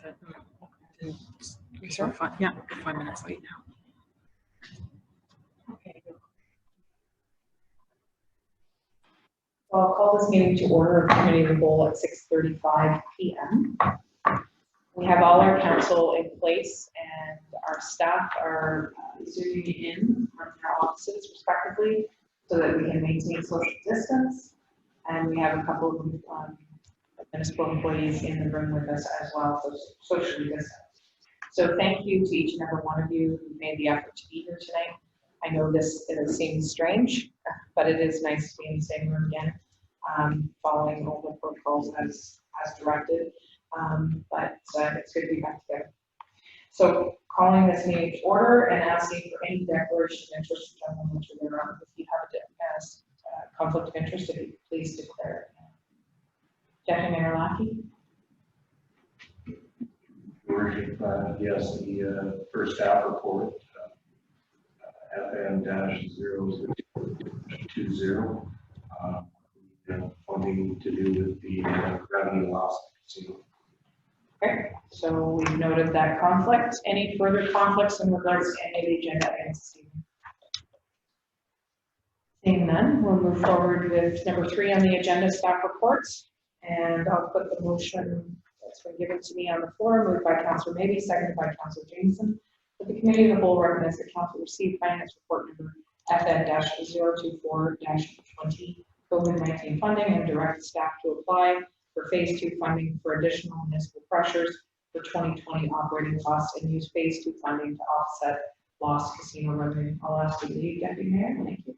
it. We start yeah, 5 minutes late now. Okay. So I'll call this meeting to order of committee of the whole at 6:35 p.m. We have all our council in place and our staff are zooming in from their offices respectively so that we can maintain social distance. And we have a couple of municipal employees in the room with us as well, so socially distanced. So thank you to each and every one of you who made the effort to be here tonight. I know this seems strange, but it is nice to be in the same room again, following all the protocols as directed. But it's good to be back together. So calling this meeting to order and asking for any declaration of interest, gentlemen, which we're on. If you have a conflict of interest, if you please declare it. Deputy Mayor Lackey. Yes, the first staff report, FM-020, funding to do with the revenue loss. Okay, so we've noted that conflict. Any further conflicts in regards to any of the agenda items this evening? Seeing none, we'll move forward with number 3 on the agenda, staff reports. And I'll put the motion that's been given to me on the floor, moved by Councillor Maybe, seconded by Councillor Jameson. That the committee of the whole recommends that Council receive finance report number FN-024-20 COVID-19 funding and direct staff to apply for phase 2 funding for additional municipal pressures for 2020 operating costs and use phase 2 funding to offset lost casino revenue. I'll ask you to lead, Deputy Mayor. Thank you.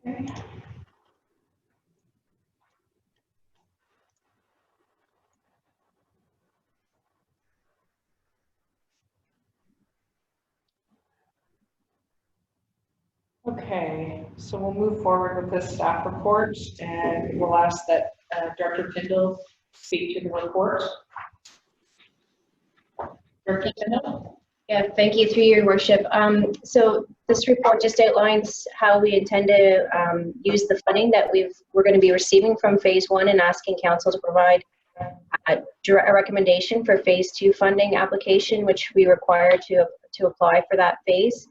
Okay. Okay, so we'll move forward with this staff report and we'll ask that Director Tyndall speak to the report. Director Tyndall? Yeah, thank you through your worship. So this report just outlines how we intend to use the funding that we're going to be receiving from phase 1 and asking council to provide a recommendation for phase 2 funding application, which we require to apply for that phase.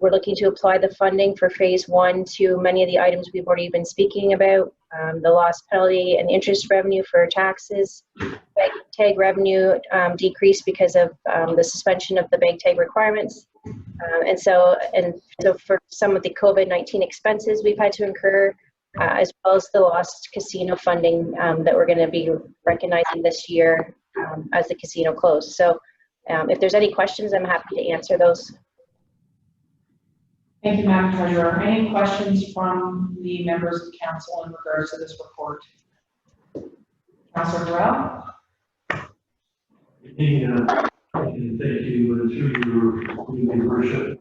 We're looking to apply the funding for phase 1 to many of the items we've already been speaking about, the lost penalty and interest revenue for taxes, bank tag revenue decreased because of the suspension of the bank tag requirements. And so for some of the COVID-19 expenses we've had to incur, as well as the lost casino funding that we're going to be recognizing this year as the casino closed. So if there's any questions, I'm happy to answer those. Thank you, Madam Treasurer. Any questions from the members of council in regards to this report? Councillor Burrell? And thank you through your worship.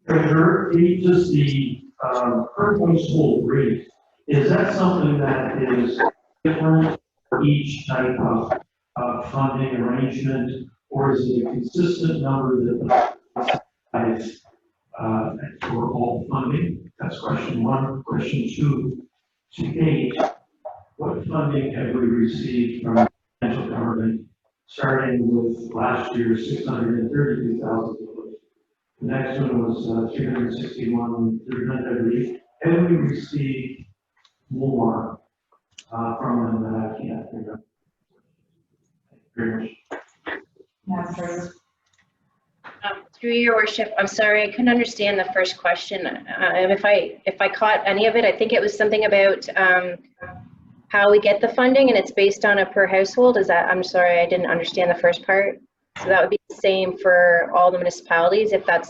Treasurer, just the per household rate, is that something that is different for each type of funding arrangement, or is it a consistent number that is for all funding? That's question 1. Question 2, to date, what funding have we received from the central government, starting with last year's $632,000? The next one was $361,300, I believe. Have we received more from them that I can't remember? Thank you very much. Madam Treasurer. Through your worship, I'm sorry, I couldn't understand the first question. If I caught any of it, I think it was something about how we get the funding and it's based on a per household. Is that, I'm sorry, I didn't understand the first part. So that would be the same for all the municipalities if that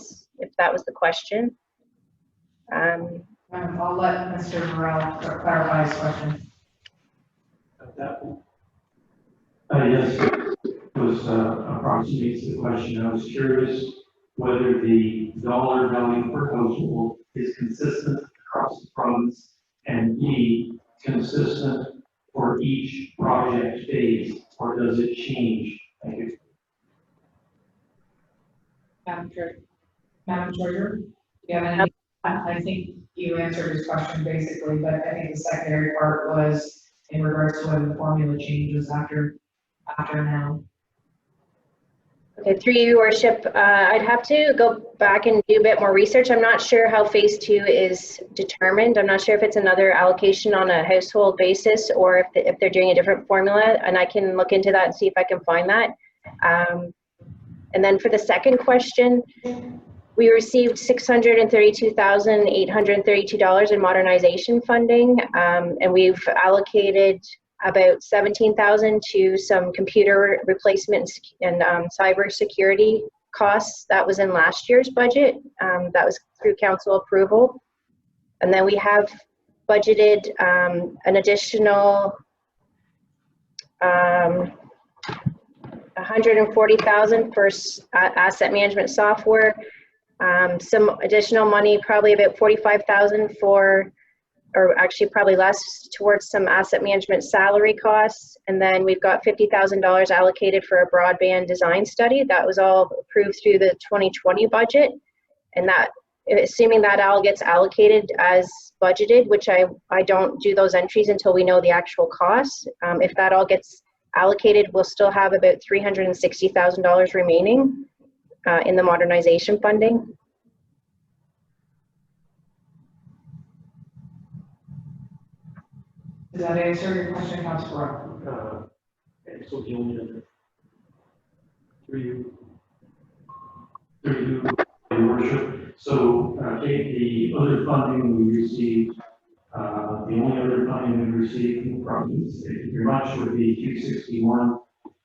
was the question. I'll let Mr. Burrell clarify his question. Yes, it was approximates the question. I was curious whether the dollar value per household is consistent across the province and B, consistent for each project phase, or does it change? Thank you. Madam Treasurer, do you have any? I think you answered his question basically, but I think the secondary part was in regards to whether the formula changes after now. Okay, through you, Your Worship, I'd have to go back and do a bit more research. I'm not sure how phase 2 is determined. I'm not sure if it's another allocation on a household basis or if they're doing a different formula, and I can look into that and see if I can find that. And then for the second question, we received $632,832 in modernization funding, and we've allocated about $17,000 to some computer replacement and cyber security costs. That was in last year's budget. That was through council approval. And then we have budgeted an additional $140,000 for asset management software. Some additional money, probably about $45,000 for, or actually probably less, towards some asset management salary costs. And then we've got $50,000 allocated for a broadband design study. That was all approved through the 2020 budget. And that, assuming that all gets allocated as budgeted, which I don't do those entries until we know the actual costs. If that all gets allocated, we'll still have about $360,000 remaining in the modernization funding. Does that answer your question, Councilor? Okay, so the only other, through you, Your Worship. So, the other funding we received, the only other funding we received from the province, pretty much would be Q61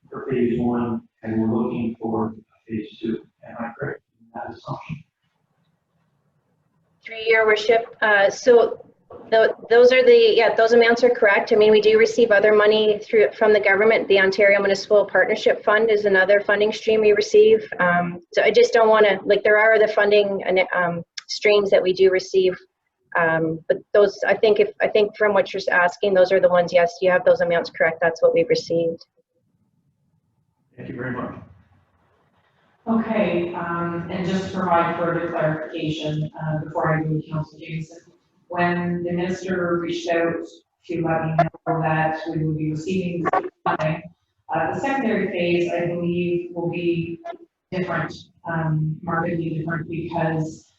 for phase 1, and we're looking for phase 2. Am I correct in that assumption? Through Your Worship, so those are those amounts are correct. I mean, we do receive other money from the government. The Ontario Municipal Partnership Fund is another funding stream we receive. So I just don't want to, like, there are other funding streams that we do receive, but those, I think from what you're asking, those are the ones. Yes, you have those amounts correct. That's what we've received. Thank you very much. Okay, and just to provide further clarification before I go to Councilor Jameson, when the minister reached out to let me know that we would be receiving this funding, the secondary phase, I believe, will be different, markedly different, because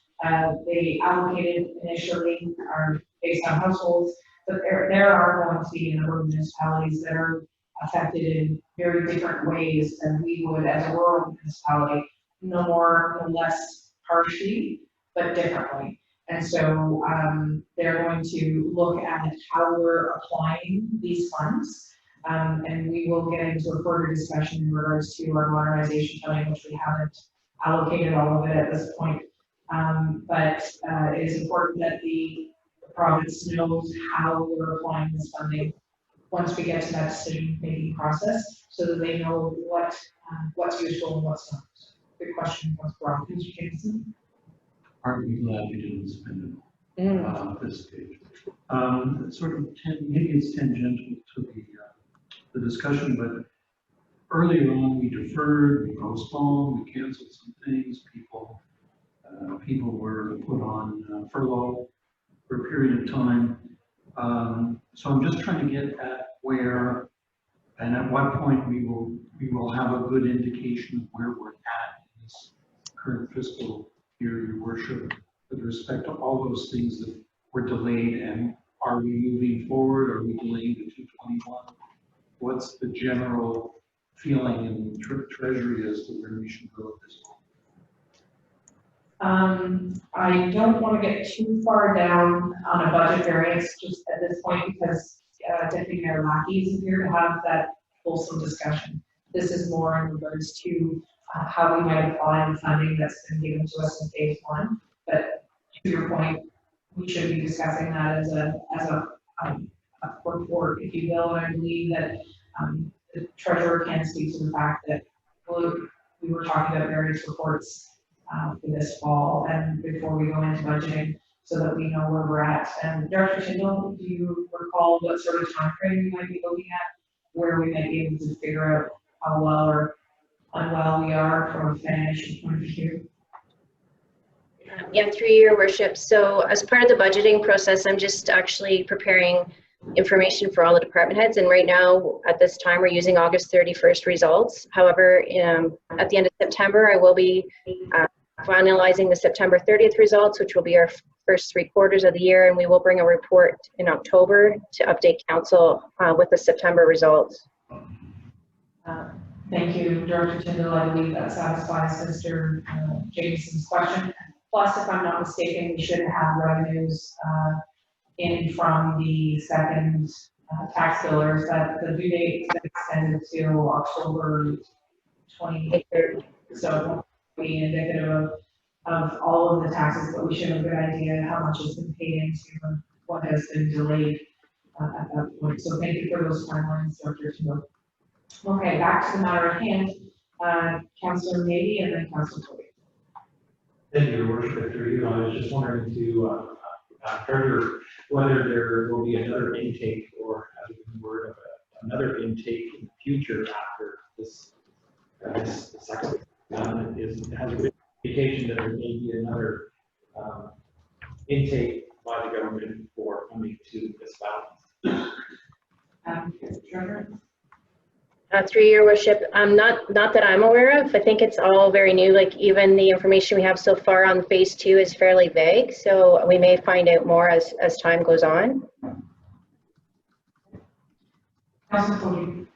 they allocated initially are based on households, but there are going to be a number of municipalities that are affected in very different ways than we would as a rural municipality, no more, no less harshly, but differently. And so they're going to look at how we're applying these funds, and we will get into a further discussion in regards to our modernization funding, which we haven't allocated all of it at this point. But it is important that the province knows how we're applying this funding once we get to that decision-making process, so that they know what's useful and what's not. Good question, what's wrong, Mr. Jameson? Aren't we glad we didn't spend it at this stage? Sort of maybe it's tangential to the discussion, but earlier on we deferred, we postponed, we canceled some things. People were put on furlough for a period of time. So I'm just trying to get at where and at what point we will have a good indication of where we're at in this current fiscal year, Your Worship, with respect to all those things that were delayed, and are we moving forward? Are we delaying to 221? What's the general feeling in Treasury as to where we should go at this point? I don't want to get too far down on a budget variance just at this point, because Deputy Mayor Lackey is here to have that wholesome discussion. This is more in regards to how we might apply the funding that's been given to us in phase 1. But to your point, we should be discussing that as a report, if you will. And I believe that the treasurer can speak to the fact that we were talking about various reports for this fall and before we go into budgeting, so that we know where we're at. And Director Tyndall, do you recall what sort of time frame we might be looking at, where we might be able to figure out how well or unwell we are from a financial point of view? Yeah, through Your Worship. So as part of the budgeting process, I'm just actually preparing information for all the department heads. And right now, at this time, we're using August 31st results. However, at the end of September, I will be finalizing the September 30th results, which will be our first 3 quarters of the year, and we will bring a report in October to update council with the September results. Thank you, Director Tyndall. I believe that satisfies Mr. Jameson's question. Plus, if I'm not mistaken, we should have revenues in from the second tax billers that the due date is extended to October 23rd. So be indicative of all of the taxes, but we should have a good idea how much has been paid into and what has been delayed at that point. So thank you for those timelines, Director Tyndall. Okay, back to the matter at hand. Councillor Mady and then Councillor Toby. Thank you, Your Worship. Through you, I was just wondering to further whether there will be another intake or word of another intake in the future after this second has a good indication that there may be another intake by the government for coming to this balance. Treasurer? Through Your Worship, not that I'm aware of. I think it's all very new. Like even the information we have so far on phase 2 is fairly vague, so we may find out more as time goes on. Councillor Toby.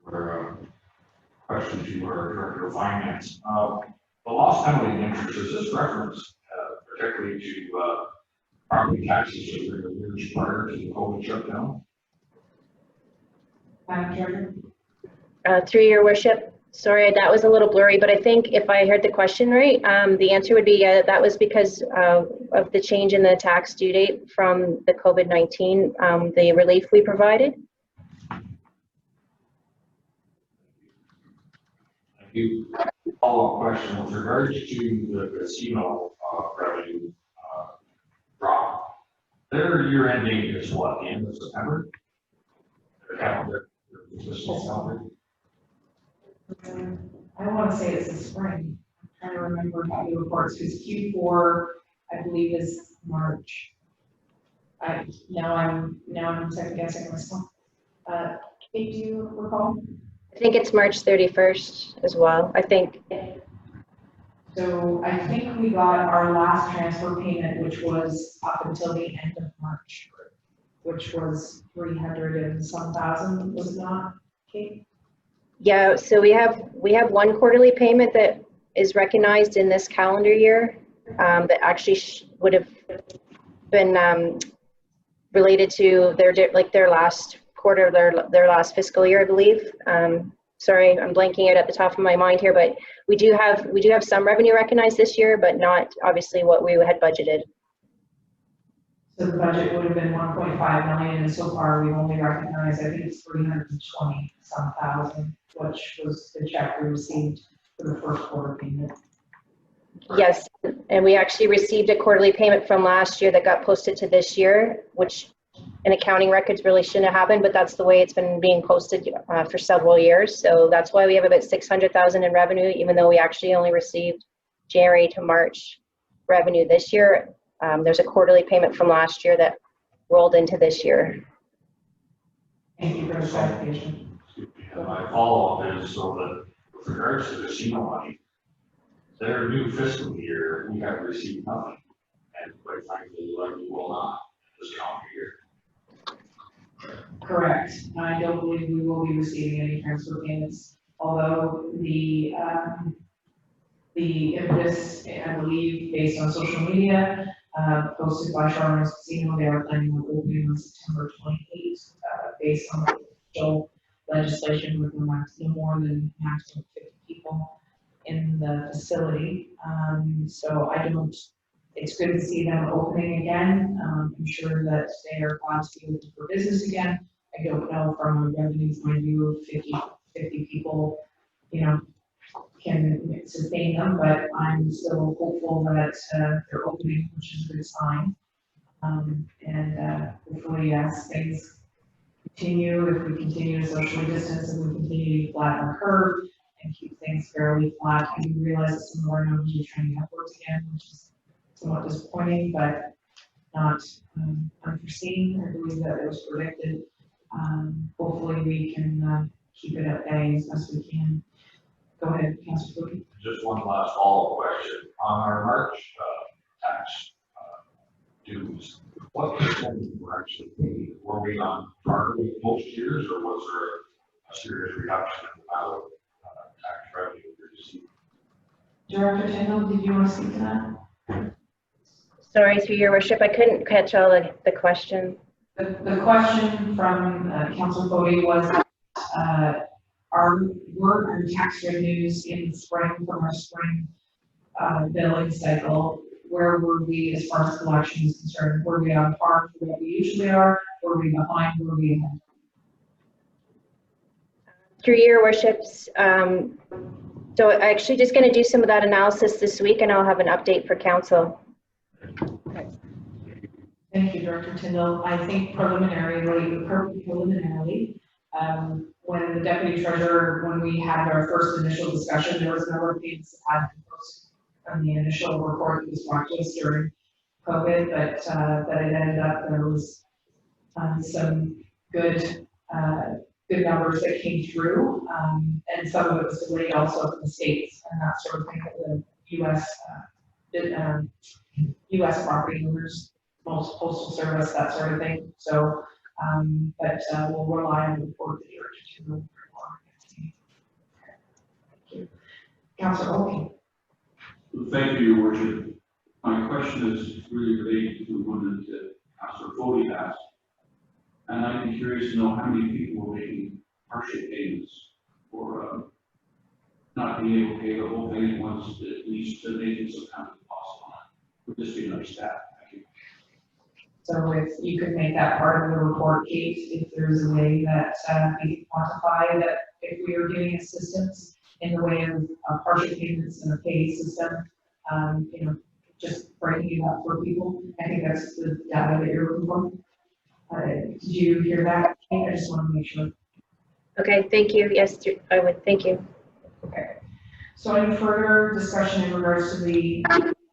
For questions you were Director of Finance. The lost penalty and interest, is this reference particularly to property taxes that were years prior to the COVID shutdown? Treasurer? Through Your Worship, sorry, that was a little blurry, but I think if I heard the question right, the answer would be that was because of the change in the tax due date from the COVID-19, the relief we provided. Follow-up question with regards to the casino revenue drop. Their year-end date is what, the end of September? Their calendar, their fiscal calendar? I want to say it's the spring. I'm trying to remember the reports because Q4, I believe, is March. Now I'm second guessing myself. Kate, do you recall? I think it's March 31st as well, I think. So I think we got our last transfer payment, which was up until the end of March, which was 300 and some thousand, was it not, Kate? Yeah, so we have one quarterly payment that is recognized in this calendar year that actually would have been related to their last quarter, their last fiscal year, I believe. Sorry, I'm blanking out at the top of my mind here, but we do have some revenue recognized this year, but not obviously what we had budgeted. So the budget would have been 1.5 million, and so far we've only recognized, I think it's 320 some thousand, which was the check we received for the first quarter payment. Yes, and we actually received a quarterly payment from last year that got posted to this year, which in accounting records really shouldn't have happened, but that's the way it's been being posted for several years. So that's why we have about 600,000 in revenue, even though we actually only received January to March revenue this year. There's a quarterly payment from last year that rolled into this year. Thank you for the clarification. My follow-up is so that with regards to casino money, their new fiscal year, we have received nothing. And quite frankly, we will not this calendar year. Correct. I don't believe we will be receiving any transfer payments, although the impetus, I believe, based on social media, posted by Shuttle Casino, they are planning on opening on September 28th, based on official legislation with no more than maximum 50 people in the facility. So it's good to see them opening again. I'm sure that they are glad to be able to do business again. I don't know from a revenue point of view of 50 people, can sustain them, but I'm still hopeful that they're opening, which is a good sign. And hopefully as things continue, if we continue to socially distance and we continue to flatten the curve and keep things fairly flat, and we realize that some of our numbers are trending upwards again, which is somewhat disappointing, but not unforeseen. I believe that it was predicted. Hopefully we can keep it at bay as best we can. Go ahead, Councilor Foote. Just one last follow-up question. On our March tax dues, what percentage were actually paid? Were we on target with most years, or was there a serious reduction in the amount of tax revenue we received? Director Tyndall, did you want to speak to that? Sorry, through your worship, I couldn't catch all the question. The question from Councilor Foote was, were our tax revenues in the spring from our spring billing cycle, where were we as far as collection is concerned? Were we on par for what we usually are? Were we behind? Were we ahead? Through your worships, so I'm actually just going to do some of that analysis this week, and I'll have an update for council. Thank you, Director Tyndall. I think preliminarily, when the Deputy Treasurer, when we had our first initial discussion, there was a number of things that had been posted from the initial report that was brought to us during COVID, but that it ended up there was some good numbers that came through, and some of it was delayed also from the states and that sort of thing, the U.S. property owners, most postal service, that sort of thing. So, but we'll rely on the report that you're to. Thank you. Councilor Oakey. Thank you, Your Worship. My question is really related to one that Councilor Foote asked. And I'd be curious to know how many people were making partial payments for not being able to pay the whole thing at once, at least to making some kind of deposit on it. Would this be another step? Thank you. So if you could make that part of the report, Kate, if there's a way that we can quantify that if we are giving assistance in the way of partial payments and a pay system, you know, just breaking it up for people. I think that's the data that you're looking for. Did you hear that, Kate? I just want to make sure. Okay, thank you. Yes, I would. Thank you. Okay. So any further discussion in regards to the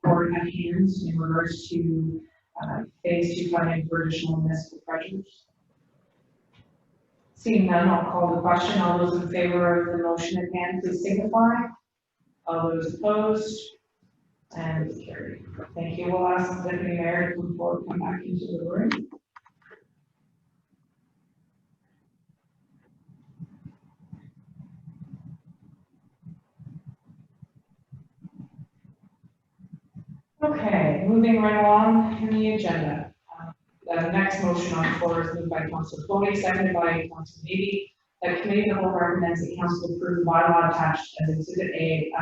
report at hand, in regards to phase 2 funding for additional municipal pressures? Seeing none, I'll call the question. All those in favor of the motion at hand, please signify. All those opposed? And carried. Thank you. We'll ask the Deputy Mayor to come forward, come back into the room. Okay, moving right along in the agenda. The next motion on the floor is moved by Councilor Foote, seconded by Councilor Beebe. The committee of the whole recommends that council approve the bylaw attached as Exhibit A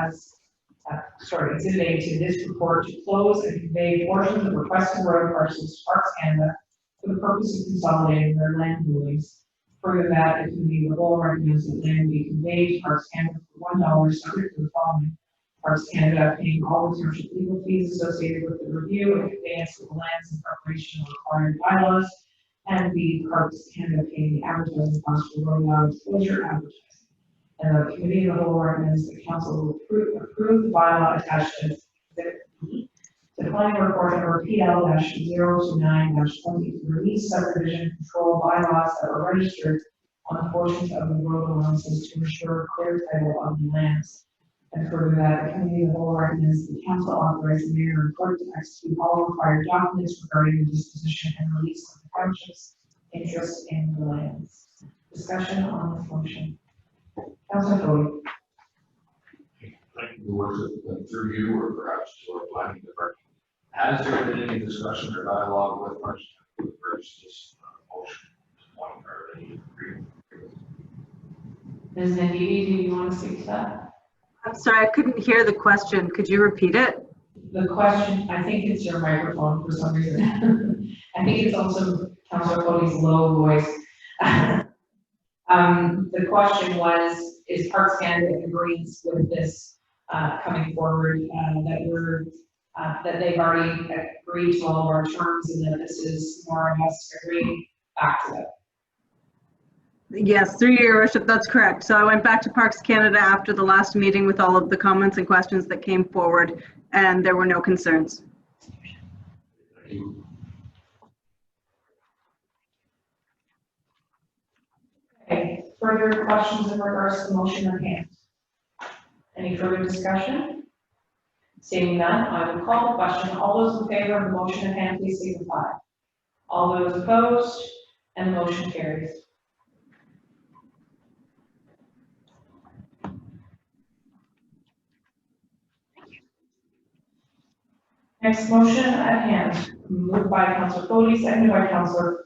to this report to close and convey portions of requested road parcels to Parks Canada for the purpose of consolidating their land rulings. Further, that the committee of the whole recommends that land be conveyed to Parks Canada for $1 subject to the following. Parks Canada paying all the township legal fees associated with the review and conveyance of the lands in preparation of required bylaws, and the Parks Canada paying the advertising cost for road non-disclosure advertising. And the committee of the whole recommends that council will approve the bylaw attached as Exhibit B to the planning report number PL-029-20 to release subdivision control bylaws that were registered on portions of the road allowances to ensure clear title of the lands. And further, that the committee of the whole recommends the council authorize the mayor and clerk to execute all required documents regarding the disposition and release of the township's interest in the lands. Discussion on this motion. Councilor Foote. Thank you, Your Worship. Through you, or perhaps to our planning department, has there been any discussion or dialogue with Parks with regards to this motion? One or any agreement? Ms. Nandini, do you want to speak to that? I'm sorry, I couldn't hear the question. Could you repeat it? The question, I think it's your microphone for some reason. I think it's also Councilor Foote's low voice. The question was, is Parks Canada in agreement with this coming forward, that they've already agreed to all of our terms and that this is more or less agreeing back to them? Yes, through your worship, that's correct. So I went back to Parks Canada after the last meeting with all of the comments and questions that came forward, and there were no concerns. Thank you. further questions in regards to the motion at hand? Any further discussion? Seeing none, I will call the question. All those in favor of the motion at hand, please signify. All those opposed, and the motion carries. Next motion at hand, moved by Councillor Cody, moved by Councillor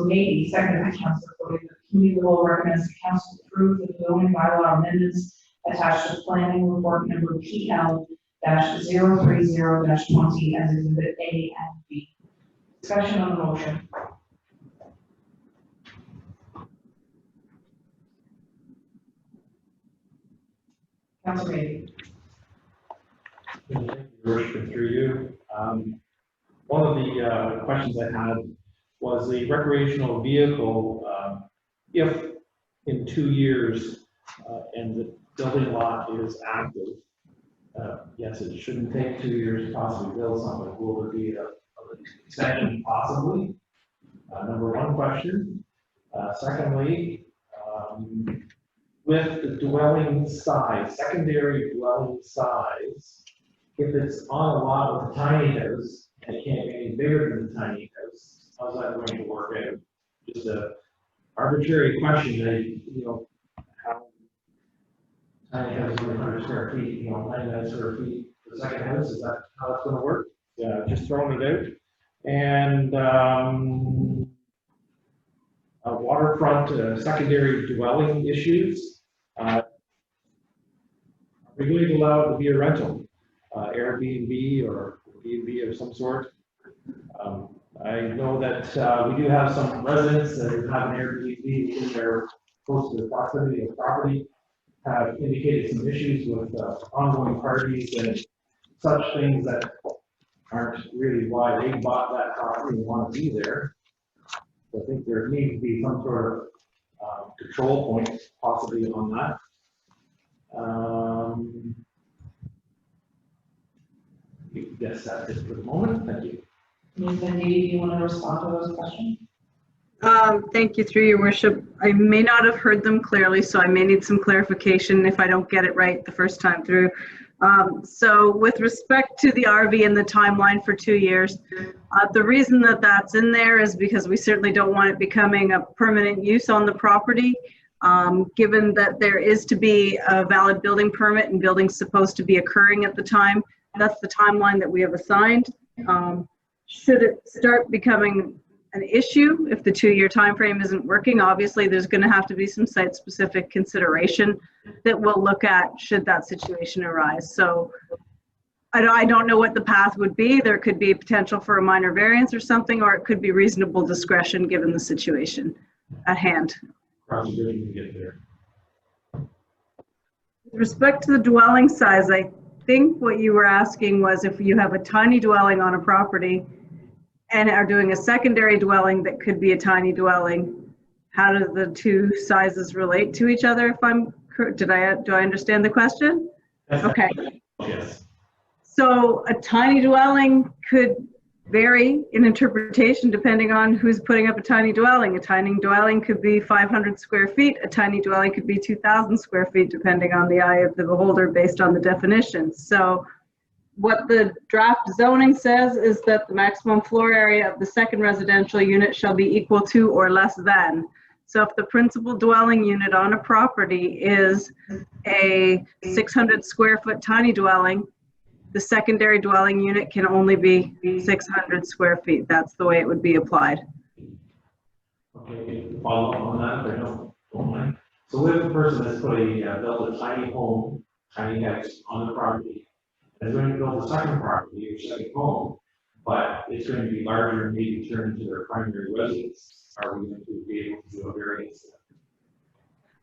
Maybe, seconded by Councillor Cody. The committee will recommend the council approve the zoning bylaw amendments attached to planning report number PL-030-20 as exhibit A and B. Discussion on the motion. Councillor Maybe. Thank you, Your Worship, through you. One of the questions I had was the recreational vehicle, if in 2 years and the building lot is active, yes, it shouldn't take 2 years to possibly build something. Will there be an extension possibly? Number one question. Secondly, with the dwelling size, secondary dwelling size, if it's on a lot with a tiny house and it can't be any bigger than the tiny house, how's that going to work out? Just a arbitrary question. How tiny house is 100 square feet, 99 square feet for the second house, is that how it's going to work? Yeah, just throwing it out. And waterfront secondary dwelling issues. Are we going to allow it to be a rental? Airbnb or B&B of some sort. I know that we do have some residents that have an Airbnb in their close to the proximity of property, have indicated some issues with ongoing parties and such things that aren't really why they bought that property and want to be there. So I think there needs to be some sort of control point possibly on that. Yes, that's it for the moment. Thank you. Ms. Venditti, do you want to respond to those questions? Thank you, through your worship. I may not have heard them clearly, so I may need some clarification if I don't get it right the first time through. So with respect to the RV and the timeline for 2 years, the reason that that's in there is because we certainly don't want it becoming a permanent use on the property. Given that there is to be a valid building permit and building's supposed to be occurring at the time, that's the timeline that we have assigned. Should it start becoming an issue if the 2-year time frame isn't working, obviously there's going to have to be some site-specific consideration that we'll look at should that situation arise. So I don't know what the path would be. There could be potential for a minor variance or something, or it could be reasonable discretion given the situation at hand. Cross the bridge when we get there. With respect to the dwelling size, I think what you were asking was if you have a tiny dwelling on a property and are doing a secondary dwelling that could be a tiny dwelling, how do the two sizes relate to each other? If I'm do I understand the question? Okay. Yes. So a tiny dwelling could vary in interpretation depending on who's putting up a tiny dwelling. A tiny dwelling could be 500 square feet. A tiny dwelling could be 2,000 square feet, depending on the eye of the beholder based on the definitions. So what the draft zoning says is that the maximum floor area of the second residential unit shall be equal to or less than. So if the principal dwelling unit on a property is a 600 square foot tiny dwelling, the secondary dwelling unit can only be 600 square feet. That's the way it would be applied. Okay, follow up on that, if I don't mind. So if a person has built a tiny home, tiny house on the property, and is going to build a second property or second home, but it's going to be larger and maybe turn into their primary residence, are we going to be able to do a variance?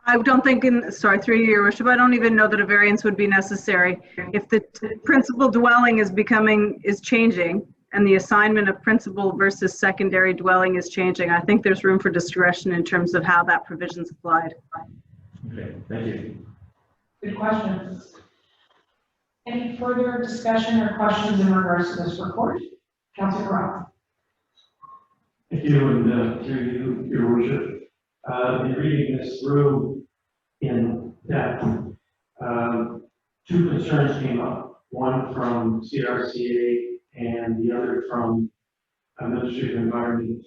I don't think, sorry, through your worship, I don't even know that a variance would be necessary. If the principal dwelling is changing and the assignment of principal versus secondary dwelling is changing, I think there's room for discretion in terms of how that provision is applied. Okay, thank you. Good question. Any further discussion or questions in regards to this report? Councillor Roth. Thank you, and through you, Your Worship. in reading this through in depth, two concerns came up. One from CRCA and the other from Ministry of Environment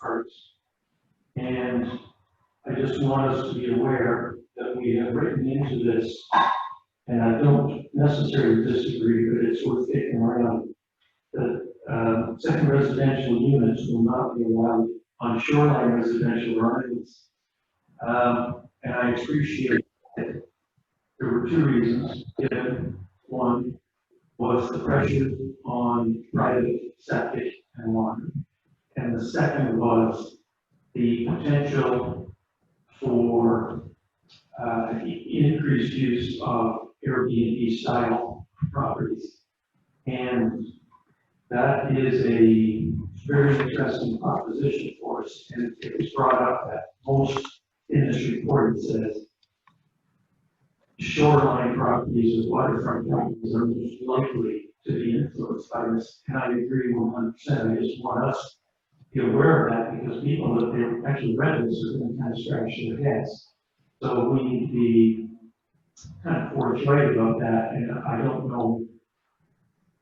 Arts. And I just want us to be aware that we have written into this, and I don't necessarily disagree, but it's worth taking around, that second residential units will not be allowed on shoreline residential areas. And I appreciate it. There were two reasons given. One was the pressure on private septic and water. And the second was the potential for increased use of Airbnb style properties. And that is a very interesting proposition for us. And it was brought up that most in this report says shoreline properties or waterfront properties are most likely to be influenced by this. And I agree 100%. I just want us to be aware of that because people that they actually read this are going to kind of scratch their heads. So we need to be kind of forthright about that. And I don't know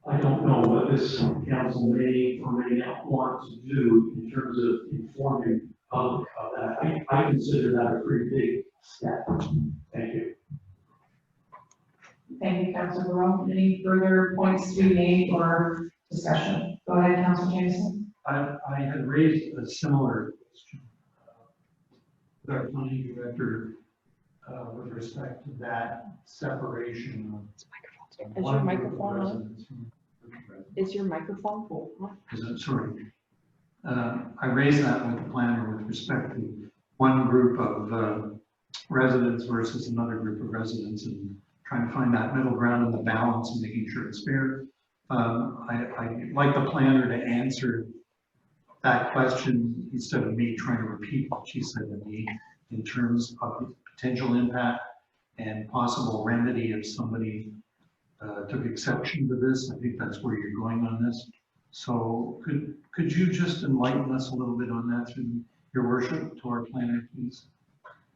what this council may or may not want to do in terms of informing the public of that. I consider that a pretty big step. Thank you. Thank you, Councilor Burrow. Any further points to be made or discussion? Go ahead, Councilor Jameson. I had raised a similar question with our planning director with respect to that separation of. Is your microphone on? Is your microphone full? Sorry. I raised that with the planner with respect to one group of residents versus another group of residents and trying to find that middle ground and the balance and making sure it's fair. I'd like the planner to answer that question instead of me trying to repeat what she said to me in terms of the potential impact and possible remedy if somebody took exception to this. I think that's where you're going on this. So could you just enlighten us a little bit on that through your worship to our planner, please?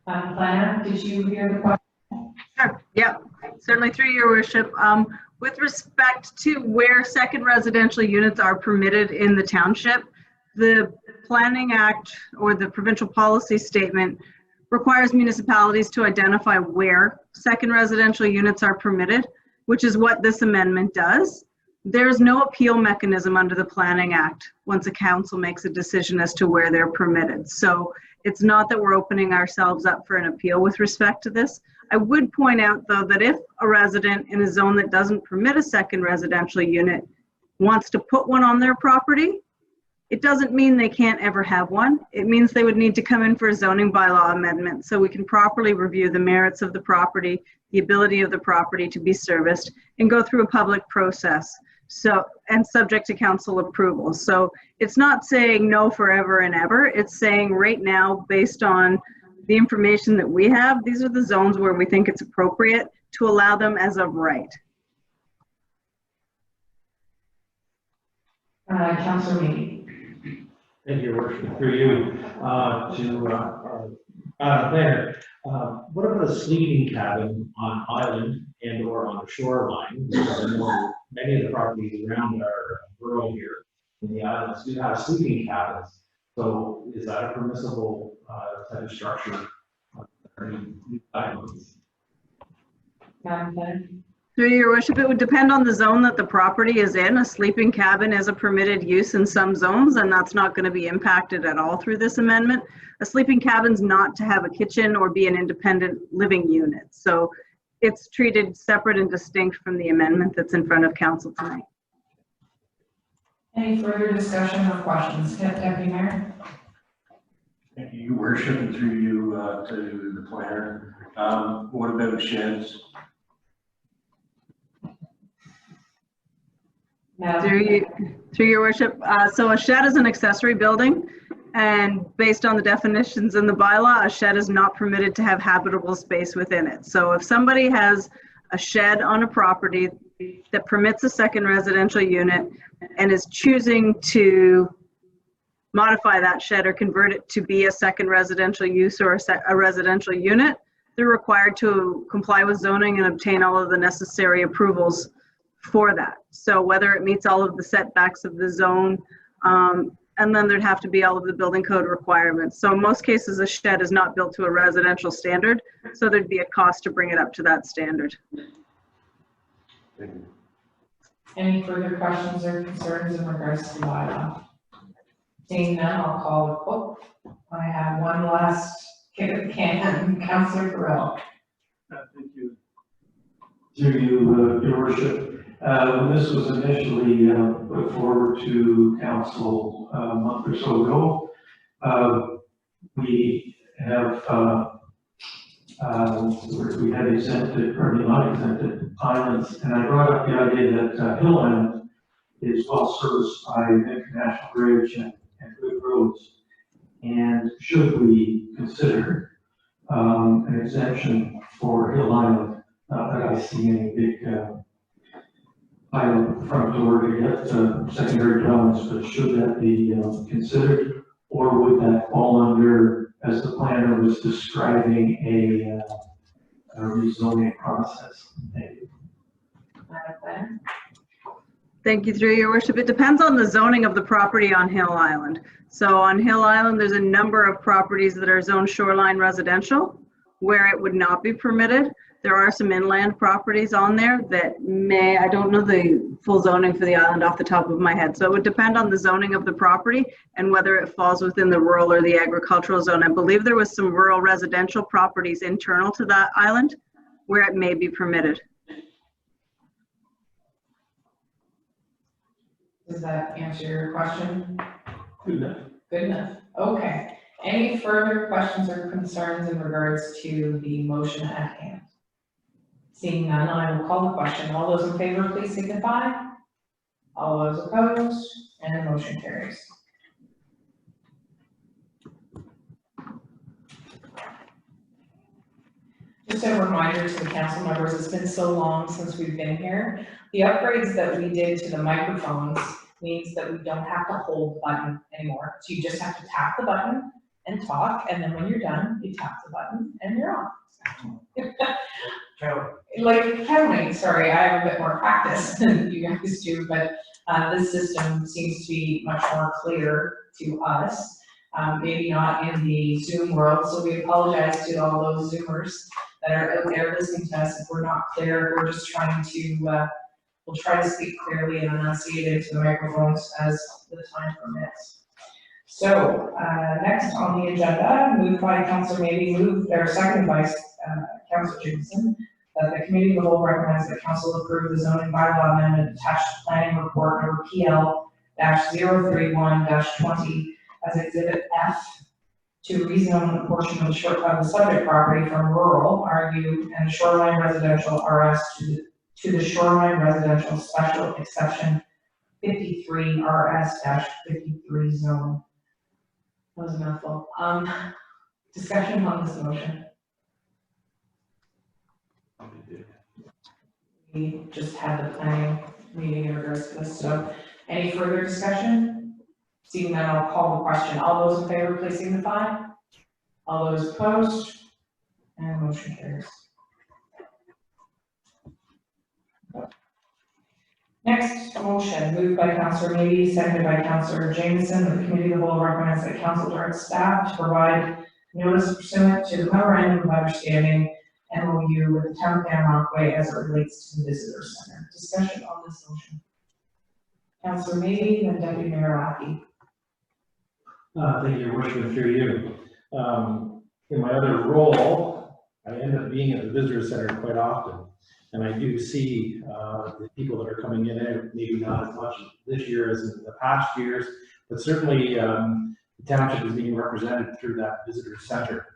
Planner, did you hear the question? Sure. Yeah, certainly through your worship. With respect to where second residential units are permitted in the township, the Planning Act or the provincial policy statement requires municipalities to identify where second residential units are permitted, which is what this amendment does. There's no appeal mechanism under the Planning Act once a council makes a decision as to where they're permitted. So it's not that we're opening ourselves up for an appeal with respect to this. I would point out, though, that if a resident in a zone that doesn't permit a second residential unit wants to put one on their property, it doesn't mean they can't ever have one. It means they would need to come in for a zoning bylaw amendment so we can properly review the merits of the property, the ability of the property to be serviced, and go through a public process. So, and subject to council approval. So it's not saying no forever and ever. It's saying right now, based on the information that we have, these are the zones where we think it's appropriate to allow them as of right. Councilor Meany. Thank you, Your Worship, through you to planner. What about a sleeping cabin on island and or on the shoreline? Because I know many of the properties around our borough here in the islands do have sleeping cabins. So is that a permissible type of structure? Madam Planner. Through your worship, it would depend on the zone that the property is in. A sleeping cabin is a permitted use in some zones, and that's not going to be impacted at all through this amendment. A sleeping cabin's not to have a kitchen or be an independent living unit. So it's treated separate and distinct from the amendment that's in front of council tonight. Any further discussion or questions? Deputy Mayor. Thank you, Your Worship, and through you to the planner. What about sheds? Through your worship, so a shed is an accessory building, and based on the definitions in the bylaw, a shed is not permitted to have habitable space within it. So if somebody has a shed on a property that permits a second residential unit and is choosing to modify that shed or convert it to be a second residential use or a residential unit, they're required to comply with zoning and obtain all of the necessary approvals for that. So whether it meets all of the setbacks of the zone, and then there'd have to be all of the building code requirements. So in most cases, a shed is not built to a residential standard, so there'd be a cost to bring it up to that standard. Any further questions or concerns in regards to the bylaw? Seeing none, I'll call the vote. I have one last kick at the can, Councillor Burrell. Thank you. Through you, Your Worship. When this was initially put forward to council a month or so ago, we have we had exempted, or not exempted, islands, and I brought up the idea that Hill Island is well serviced by International Bridge and good roads. And should we consider an exemption for Hill Island? Not that I see any big island front door to get secondary dwellings, but should that be considered, or would that fall under, as the planner was describing, a rezoning process? Thank you. Madam Planner? Thank you, through your worship. It depends on the zoning of the property on Hill Island. So on Hill Island, there's a number of properties that are zoned shoreline residential where it would not be permitted. There are some inland properties on there that may, I don't know the full zoning for the island off the top of my head. So it would depend on the zoning of the property and whether it falls within the rural or the agricultural zone. I believe there was some rural residential properties internal to that island where it may be permitted. Does that answer your question? Good enough. Good enough. Okay. Any further questions or concerns in regards to the motion at hand? Seeing none, I will call the question. All those in favor, please signify. All those opposed, and the motion carries. Just a reminder to the council members, it's been so long since we've been here. The upgrades that we did to the microphones means that we don't have to hold the button anymore. So you just have to tap the button and talk, and then when you're done, you tap the button and you're on. Like counting, sorry, I have a bit more practice than you guys do, but this system seems to be much more clear to us. Maybe not in the Zoom world, so we apologize to all those Zoomers that are out there listening to us. If we're not clear, we're just trying to, we'll try to speak clearly and enunciate into the microphones as the time permits. So next on the agenda, moved by Councillor Maybe, seconded by Councillor Jacobson, that the committee of the whole recommends that council approve the zoning bylaw amendment attached to planning report number PL-031-20 as exhibit F to rezone a portion of the subject property from rural RU and shoreline residential RS to the shoreline residential special exception 53 RS-53 zone. That was a mouthful. Discussion on this motion. We just had the planning meeting in regards to this, so any further discussion? Seeing that, I'll call the question. All those in favor, please signify. All those opposed, and motion carries. Next motion, moved by Councillor Maybe, seconded by Councillor Jameson, that the committee of the whole recommends that council direct staff to provide notice pursuant to the memorandum of understanding MOU with the town of Rockaway as it relates to the visitor center. Discussion on this motion. Councillor Maybe, then Deputy Mayor Lackey. Thank you, Your Worship, through you. In my other role, I end up being at the visitor center quite often, and I do see the people that are coming in and maybe not as much this year as in the past years, but certainly the township is being represented through that visitor center.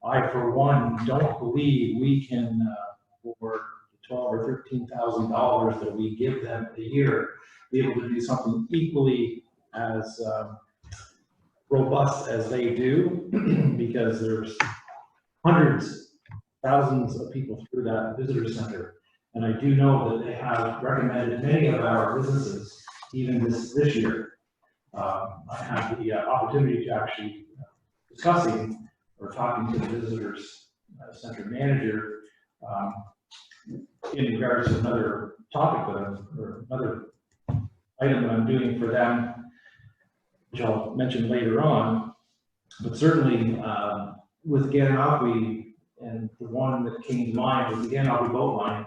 I, for one, don't believe we can, for $12,000 or $13,000 that we give them a year, be able to do something equally as robust as they do, because there's hundreds, thousands of people through that visitor center. And I do know that they have recommended many of our businesses, even this year. I had the opportunity to actually discussing or talking to the visitors center manager in regards to another topic that or another item that I'm doing for them, which I'll mention later on. But certainly with Gananoque, and the one that came to mind was the Gananoque boat line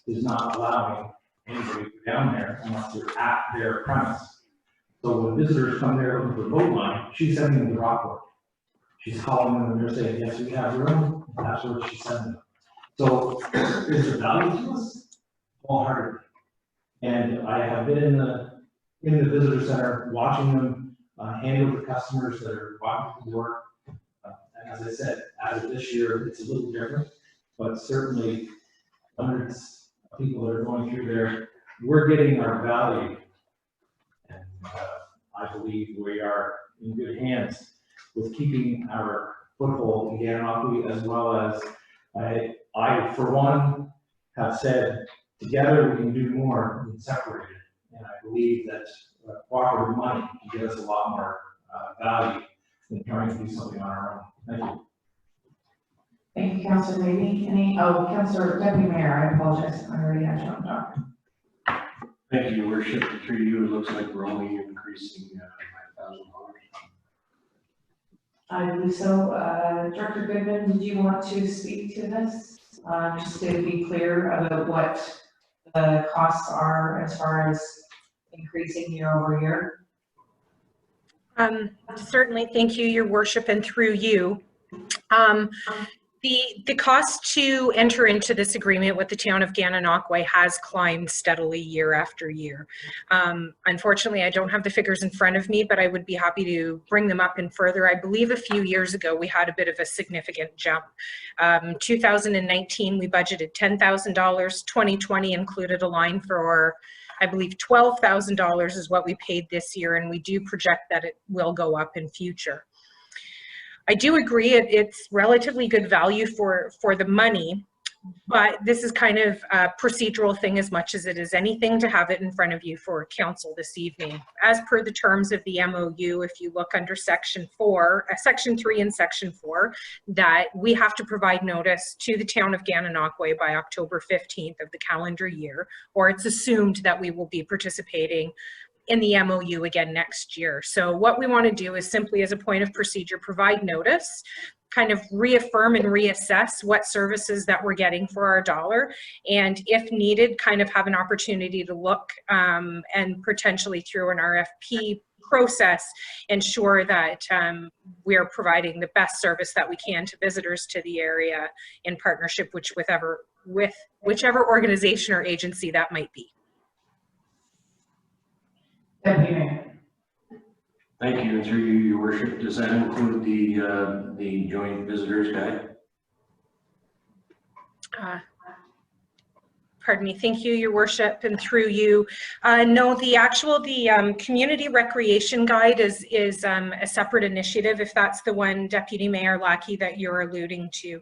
is not allowing anybody to go down there unless they're at their premise. So when visitors come there looking for the boat line, she's sending them to Rockport. She's calling them and they're saying, yes, we have room. That's where she's sending them. So there's a value to us wholeheartedly. And I have been in the visitor center watching them handle the customers that are walking through the door. And as I said, as of this year, it's a little different, but certainly hundreds of people that are going through there, we're getting our value. And I believe we are in good hands with keeping our foothold in Gananoque, as well as I, for one, have said together we can do more than separated. And I believe that cooperative money can get us a lot more value than trying to do something on our own. Thank you. Thank you, Councillor Levy. Councillor Deputy Mayor, I apologize. I already had you on talk. Thank you, Your Worship. Through you, it looks like we're only increasing by $1,000. I believe so. Director Goodman, did you want to speak to this? Just to be clear about what the costs are as far as increasing year over year. Certainly, thank you, Your Worship, and through you. The cost to enter into this agreement with the town of Gananoque has climbed steadily year after year. Unfortunately, I don't have the figures in front of me, but I would be happy to bring them up and further. I believe a few years ago, we had a bit of a significant jump. 2019, we budgeted $10,000. 2020 included a line for, I believe, $12,000 is what we paid this year, and we do project that it will go up in future. I do agree it's relatively good value for the money, but this is kind of a procedural thing as much as it is anything to have it in front of you for council this evening. As per the terms of the MOU, if you look under section 3 and section 4, that we have to provide notice to the town of Gananoque by October 15th of the calendar year, or it's assumed that we will be participating in the MOU again next year. So what we want to do is simply, as a point of procedure, provide notice, kind of reaffirm and reassess what services that we're getting for our dollar, and if needed, kind of have an opportunity to look and potentially through an RFP process ensure that we're providing the best service that we can to visitors to the area in partnership with whichever organization or agency that might be. Deputy Mayor. Thank you, and through you, Your Worship. Does that include the joint visitors guide? Pardon me. Thank you, Your Worship, and through you. No, the community recreation guide is a separate initiative, if that's the one, Deputy Mayor Lackey, that you're alluding to.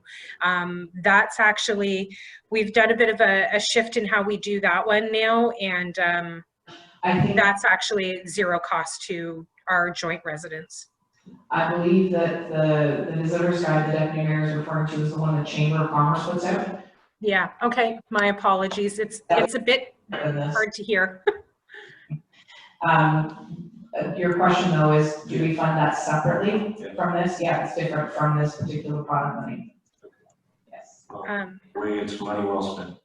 That's actually, we've done a bit of a shift in how we do that one now, and I think that's actually zero cost to our joint residents. I believe that the visitor's guide the Deputy Mayor is referring to is the one the Chamber of Commerce puts out. Yeah, okay, my apologies. It's a bit hard to hear. Your question though is, do we fund that separately from this? Yeah, it's different from this particular product money. Yes. It's money well spent.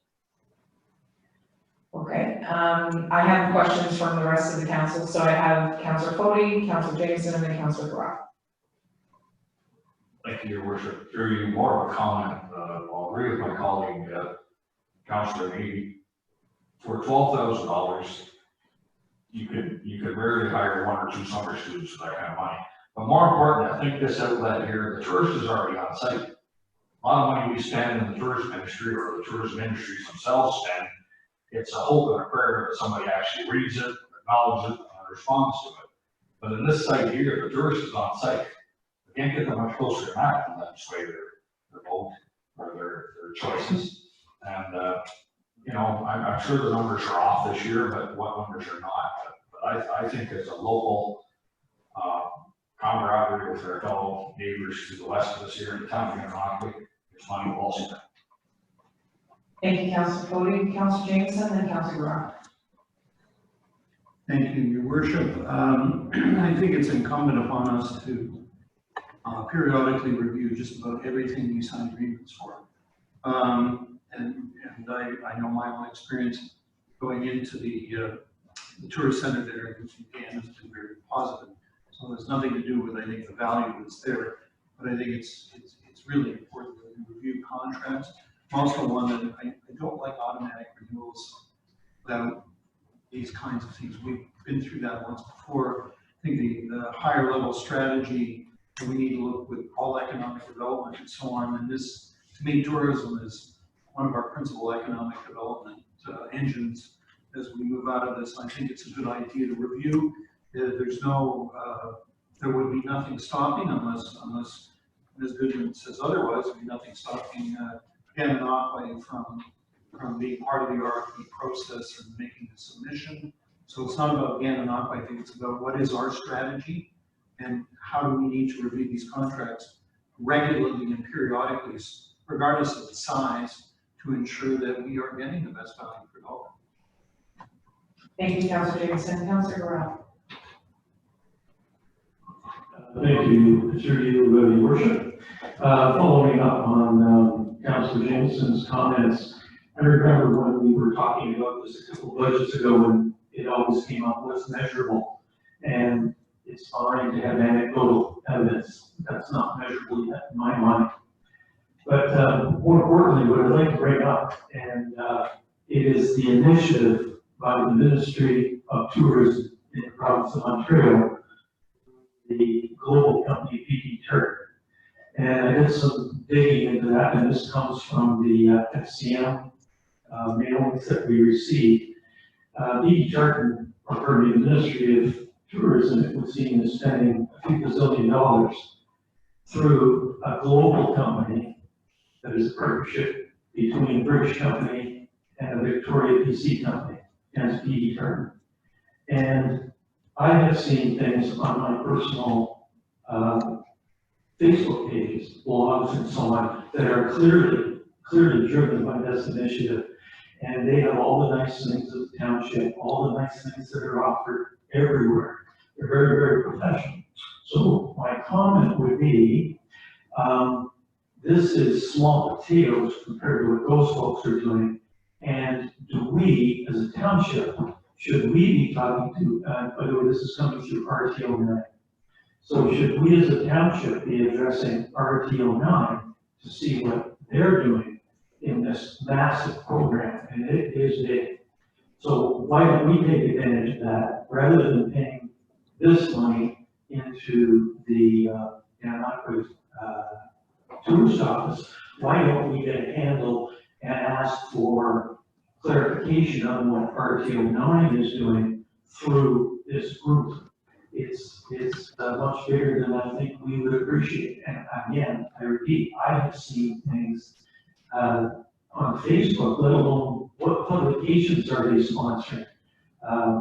Okay, I have questions from the rest of the council. So I have Councillor Fody, Councillor Jameson, and then Councillor Groff. Thank you, Your Worship. Through you, more of a comment. I'll agree with my colleague, Councillor Levy. For $12,000, you could rarely hire 1 or 2 summer students for that kind of money. But more important, I think this outlet here, the tourist is already on site. A lot of money we spend in the tourist industry, or the tourism industries themselves spend, it's a hope and a prayer that somebody actually reads it, acknowledges it, and responds to it. But in this site here, the tourist is on site. We can't get them much closer to that and then sway their vote or their choices. And, I'm sure the numbers are off this year, but what numbers are not? But I think as a local camaraderie with our fellow neighbors to the west of us here in the town of Gananoque. It's my policy. Thank you, Councillor Fody. Councillor Jameson and Councillor Grant. Thank you, Your Worship. I think it's incumbent upon us to periodically review just about everything we sign agreements for. And I know my own experience going into the tourist center there in Michigan has been very positive. So there's nothing to do with, I think, the value that's there, but I think it's really important that we review contracts. I'm also one that I don't like automatic renewals without these kinds of things. We've been through that once before. I think the higher level strategy, we need to look with all economic development and so on. And this, to me, tourism is one of our principal economic development engines as we move out of this. I think it's a good idea to review. There's no, there would be nothing stopping unless Ms. Goodman says otherwise, there'd be nothing stopping Gananoque from being part of the RFP process and making a submission. So it's not about Gananoque, I think it's about what is our strategy and how do we need to review these contracts regularly and periodically, regardless of the size, to ensure that we are getting the best value for dollar. Thank you, Councillor Jameson. Councillor Grant. Thank you, through you, Your Worship. Following up on Councillor Jameson's comments, I remember when we were talking about this a couple of budgets ago, when it always came up what's measurable, and it's fine to have anecdotal evidence that's not measurable yet in my mind. But more importantly, what I'd like to bring up, and it is the initiative by the Ministry of Tourism in the province of Ontario, the global company PT Turk. And I did some digging into that, and this comes from the FCM mailings that we received. PT Turk, or the Ministry of Tourism, it was seen as spending a few bazillion dollars through a global company that is a partnership between a British company and a Victoria PC company, and PT Turk. And I have seen things on my personal Facebook pages, blogs, and so on that are clearly driven by this initiative. And they have all the nice things of the township, all the nice things that are offered everywhere. They're very, very professional. So my comment would be, this is small potatoes compared to what those folks are doing. And do we, as a township, should we be talking to, by the way, this is coming through RTO 9. So should we as a township be addressing RTO 9 to see what they're doing in this massive program? And it is big. So why don't we take advantage of that rather than paying this money into the tourist office? Why don't we get a handle and ask for clarification on what RTO 9 is doing through this group? It's much bigger than I think we would appreciate. And again, I repeat, I have seen things on Facebook, let alone what publications are they sponsoring?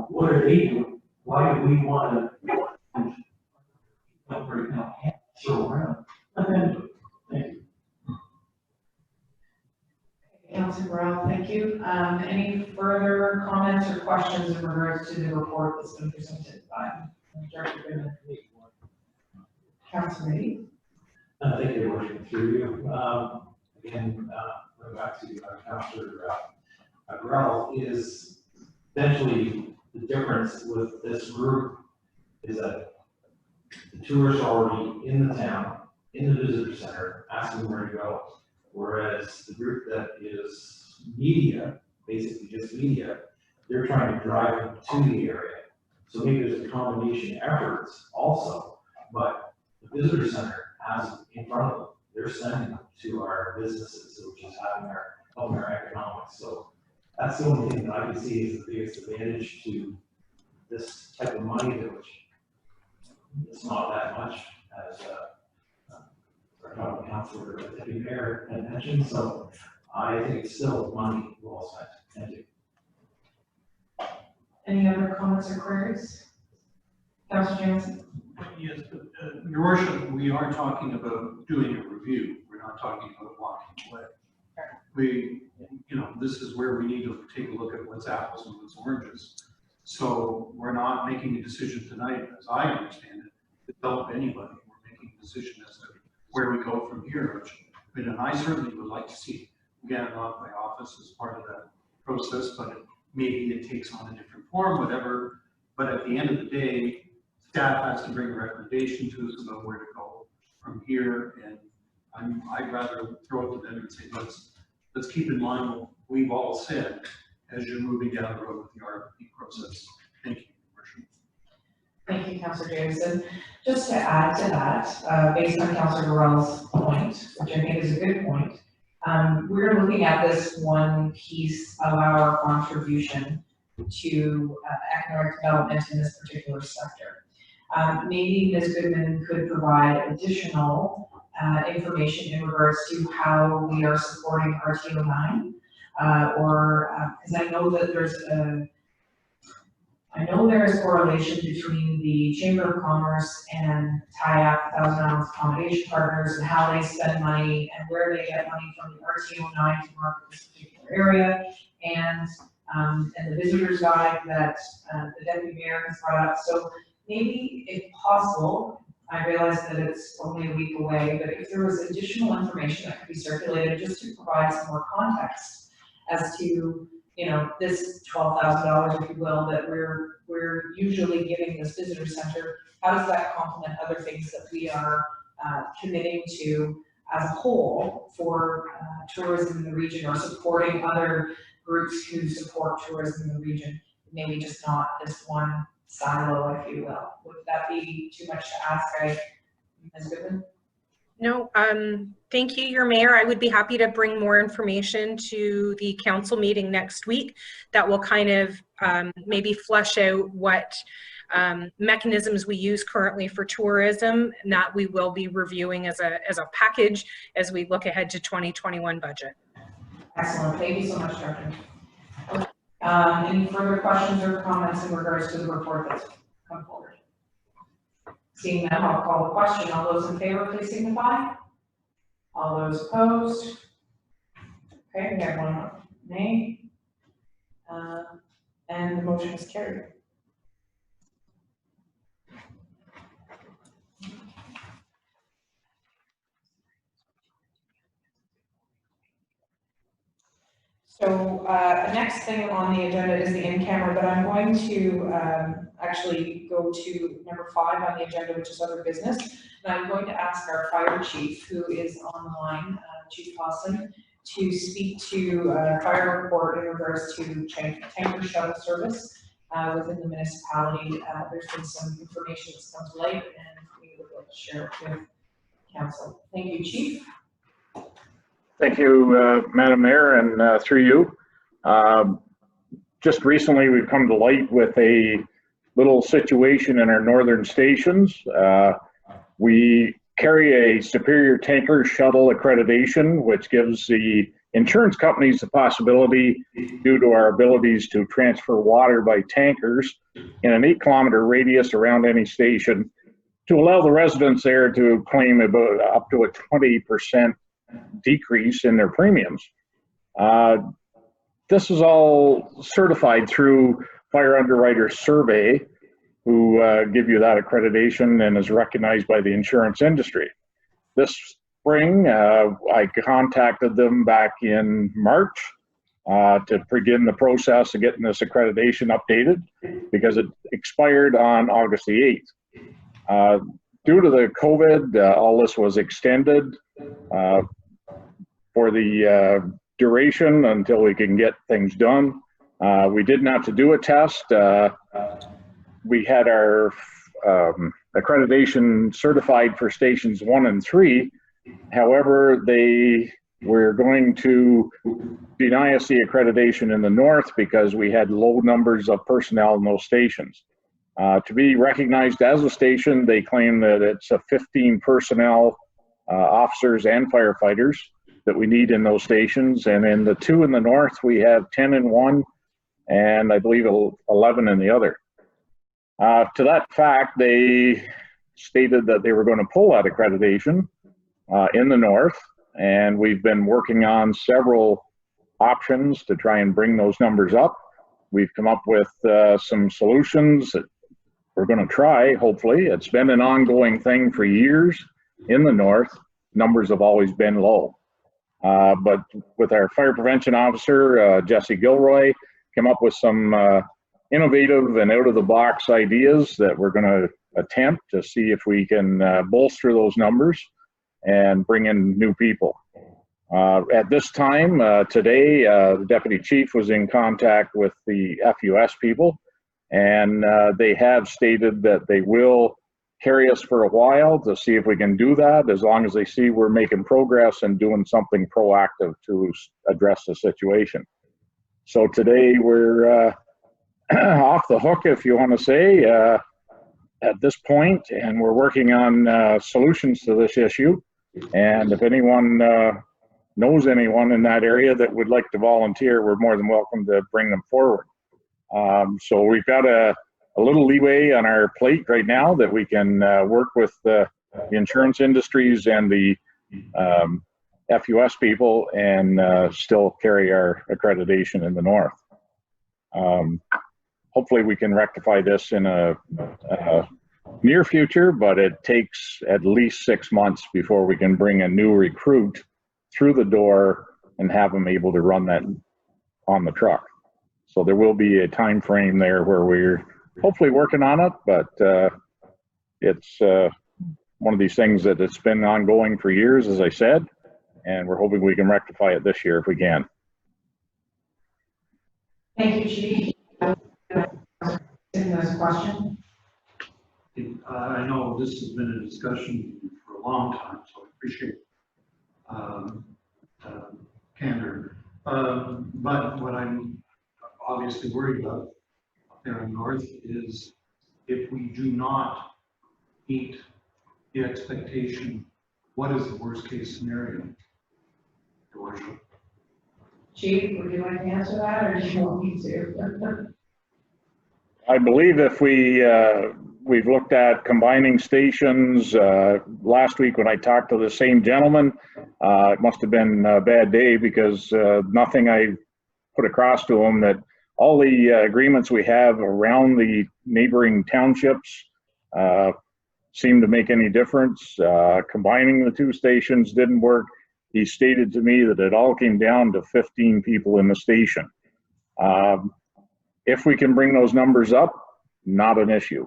What are they doing? Why do we want to right now throw around? Let them do it. Thank you. Councillor Brown, thank you. Any further comments or questions in regards to the report that's been presented by Director Goodman? Councillor Meady. Thank you, Your Worship. Through you. Again, going back to Councillor Grell, is essentially the difference with this group is that the tourists are already in the town, in the visitor center, asking where to go. Whereas the group that is media, basically just media, they're trying to drive them to the area. So maybe there's a combination of efforts also, but the visitor center has in front of them, they're sending them to our businesses, which is helping our economics. So that's the only thing that I can see is the biggest advantage to this type of money, which it's not that much as our councilor Deputy Mayor had mentioned. So I think it's still money well spent. Thank you. Any other comments or queries? Councillor Jameson. Yes, Your Worship, we are talking about doing a review. We're not talking about walking away. We, this is where we need to take a look at what's apples and what's oranges. So we're not making a decision tonight, as I understand it, to help anybody. We're making a decision as to where we go from here. And I certainly would like to see, again, not my office as part of that process, but maybe it takes on a different form, whatever. But at the end of the day, staff has to bring a recommendation to us about where to go from here. And I'd rather throw it to them and say, let's keep in mind what we've all said as you're moving down the road with the RFP process. Thank you, Your Worship. Thank you, Councillor Jameson. Just to add to that, based on Councillor Burrell's point, which I think is a good point, we're looking at this one piece of our contribution to economic development in this particular sector. Maybe Ms. Goodman could provide additional information in regards to how we are supporting RTO 9, because I know that there is correlation between the Chamber of Commerce and TIAP, Thousand Islands Accommodation Partners, and how they spend money and where they get money from the RTO 9 to market this particular area, and the visitor's guide that the Deputy Mayor has brought up. So maybe, if possible, I realize that it's only a week away, but if there was additional information that could be circulated just to provide some more context as to, this $12,000, if you will, that we're usually giving this visitor center, how does that complement other things that we are committing to as a whole for tourism in the region, or supporting other groups who support tourism in the region, maybe just not this one silo, if you will. Would that be too much to ask, Ms. Goodman? No, thank you, Your Mayor. I would be happy to bring more information to the council meeting next week that will kind of maybe flesh out what mechanisms we use currently for tourism, and that we will be reviewing as a package as we look ahead to 2021 budget. Excellent. Thank you so much, Director. Any further questions or comments in regards to the report that's come forward? Seeing none, I'll call the question. All those in favor, please signify. All those opposed? Okay, we have one nay. And the motion is carried. So the next thing on the agenda is the in-camera, but I'm going to actually go to number 5 on the agenda, which is other business. And I'm going to ask our fire chief, who is on the line, Chief Lawson, to speak to fire report in regards to tanker shuttle service within the municipality. There's been some information that's come to light, and we would like to share it with council. Thank you, Chief. Thank you, Madam Mayor, and through you. Just recently, we've come to light with a little situation in our northern stations. We carry a Superior Tanker Shuttle accreditation, which gives the insurance companies the possibility, due to our abilities to transfer water by tankers in an 8-kilometer radius around any station, to allow the residents there to claim about up to a 20% decrease in their premiums. This is all certified through Fire Underwriter Survey, who give you that accreditation and is recognized by the insurance industry. This spring, I contacted them back in March to begin the process of getting this accreditation updated, because it expired on August the 8th. Due to the COVID, all this was extended for the duration until we can get things done. We didn't have to do a test. We had our accreditation certified for stations 1 and 3. However, they were going to deny us the accreditation in the north because we had low numbers of personnel in those stations. To be recognized as a station, they claim that it's a 15 personnel, officers and firefighters that we need in those stations. And in the 2 in the north, we have 10 in one, and I believe 11 in the other. To that fact, they stated that they were going to pull that accreditation in the north, and we've been working on several options to try and bring those numbers up. We've come up with some solutions that we're going to try, hopefully. It's been an ongoing thing for years in the north. Numbers have always been low. But with our fire prevention officer, Jesse Gilroy, came up with some innovative and out-of-the-box ideas that we're going to attempt to see if we can bolster those numbers and bring in new people. At this time, today, the deputy chief was in contact with the FUS people, and they have stated that they will carry us for a while to see if we can do that, as long as they see we're making progress and doing something proactive to address the situation. So today we're off the hook, if you want to say, at this point, and we're working on solutions to this issue. And if anyone knows anyone in that area that would like to volunteer, we're more than welcome to bring them forward. So we've got a little leeway on our plate right now that we can work with the insurance industries and the FUS people and still carry our accreditation in the north. Hopefully we can rectify this in a near future, but it takes at least 6 months before we can bring a new recruit through the door and have them able to run that on the truck. So there will be a time frame there where we're hopefully working on it, but it's one of these things that it's been ongoing for years, as I said, and we're hoping we can rectify it this year if we can. Thank you, Chief. This question. I know this has been a discussion for a long time, so I appreciate candor. But what I'm obviously worried about there in north is if we do not meet the expectation, what is the worst case scenario, Your Worship? Chief, would you like to answer that, or do you want me to? I believe if we've looked at combining stations. Last week when I talked to the same gentleman, it must have been a bad day because nothing I put across to him that all the agreements we have around the neighboring townships seem to make any difference. Combining the two stations didn't work. He stated to me that it all came down to 15 people in the station. If we can bring those numbers up, not an issue.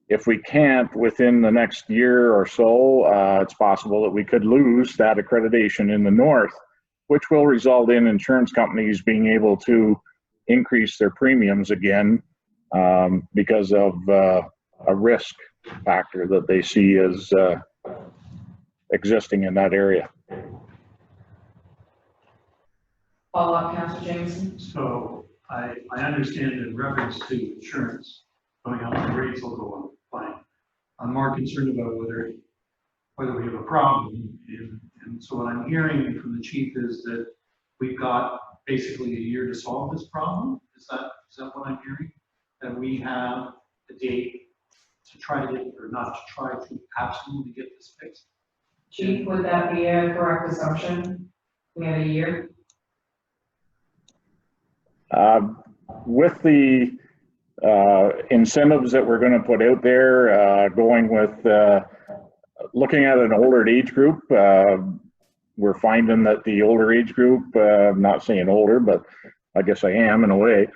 If we can't within the next year or so, it's possible that we could lose that accreditation in the north, which will result in insurance companies being able to increase their premiums again because of a risk factor that they see as existing in that area. Follow up, Councilor Jameson. So I understand in reference to insurance going up, the rates will go up, fine. I'm more concerned about whether we have a problem. And so what I'm hearing from the chief is that we've got basically a year to solve this problem. Is that what I'm hearing? That we have a date to try to get, or not to try to absolutely get this fixed? Chief, would that be a correct assumption? We have a year? With the incentives that we're going to put out there, going with looking at an older age group, we're finding that the older age group, I'm not saying older, but I guess I am in a way,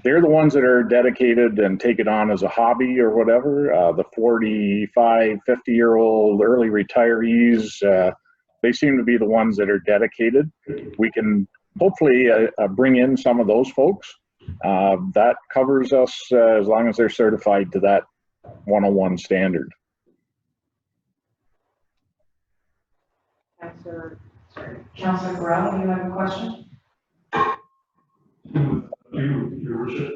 they're the ones that are dedicated and take it on as a hobby or whatever. The 45, 50-year-old early retirees, they seem to be the ones that are dedicated. We can hopefully bring in some of those folks. That covers us as long as they're certified to that 101 standard. Councilor Burrell, you have a question? Your Worship,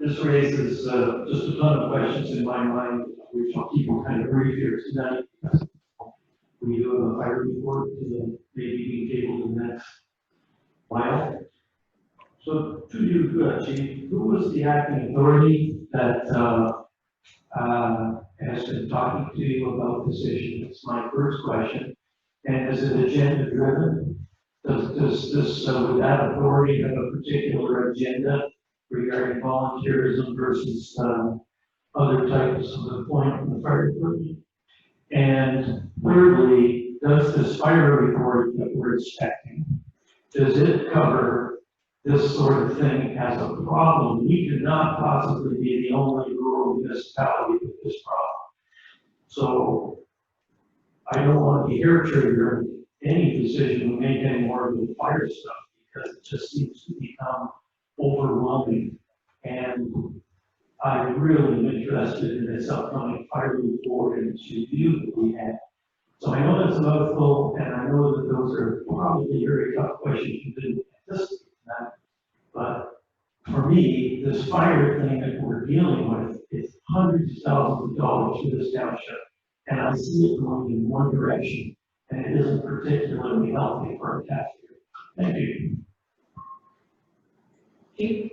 this raises just a ton of questions in my mind, which I'll keep them kind of brief here tonight. We do have a fire report to the maybe being tabled in the next while. So to you, Chief, who was the acting authority that has been talking to you about this issue. That's my first question. And is it agenda driven? Does this, would that authority have a particular agenda regarding volunteerism versus other types of employment in the fire department? And thirdly, does this fire report that we're expecting, does it cover this sort of thing as a problem? We could not possibly be the only rural municipality with this problem. So I don't want to be hair trigger any decision we make anymore with the fire stuff, because it just seems to become overwhelming. And I really am interested in this upcoming fire report and its review that we had. So I know that's a mouthful, and I know that those are probably very tough questions you didn't anticipate that. But for me, this fire thing that we're dealing with is hundreds of thousands of dollars for this township. And I see it going in one direction, and it isn't particularly healthy for our taxpayers. Thank you. Chief?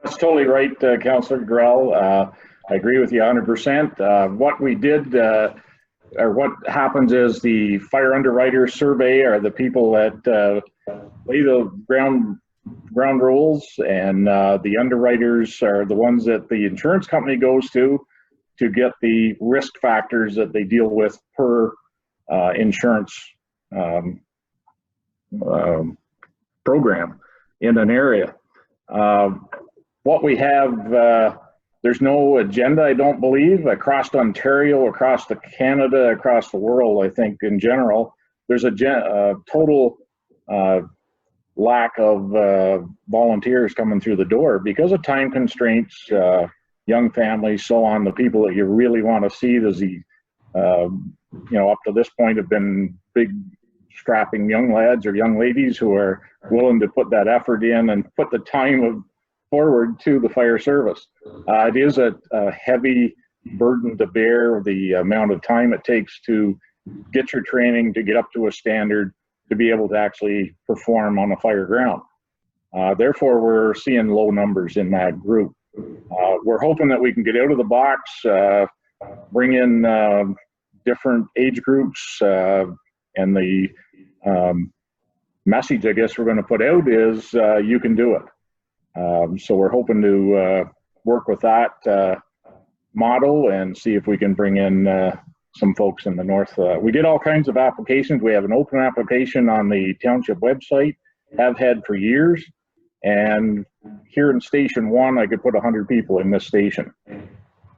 That's totally right, Councillor Grell. I agree with you 100%. What we did, or what happens is the fire underwriter survey are the people that lay the ground rules, and the underwriters are the ones that the insurance company goes to get the risk factors that they deal with per insurance program in an area. What we have, there's no agenda, I don't believe, across Ontario, across Canada, across the world. I think in general, there's a total lack of volunteers coming through the door because of time constraints, young families, so on. The people that you really want to see, there's the, you know, up to this point have been big strapping young lads or young ladies who are willing to put that effort in and put the time forward to the fire service. It is a heavy burden to bear, the amount of time it takes to get your training, to get up to a standard, to be able to actually perform on a fire ground. Therefore, we're seeing low numbers in that group. We're hoping that we can get out of the box, bring in different age groups, and the message I guess we're going to put out is you can do it. So we're hoping to work with that model and see if we can bring in some folks in the north. We get all kinds of applications. We have an open application on the township website, have had for years. And here in Station 1, I could put 100 people in this station.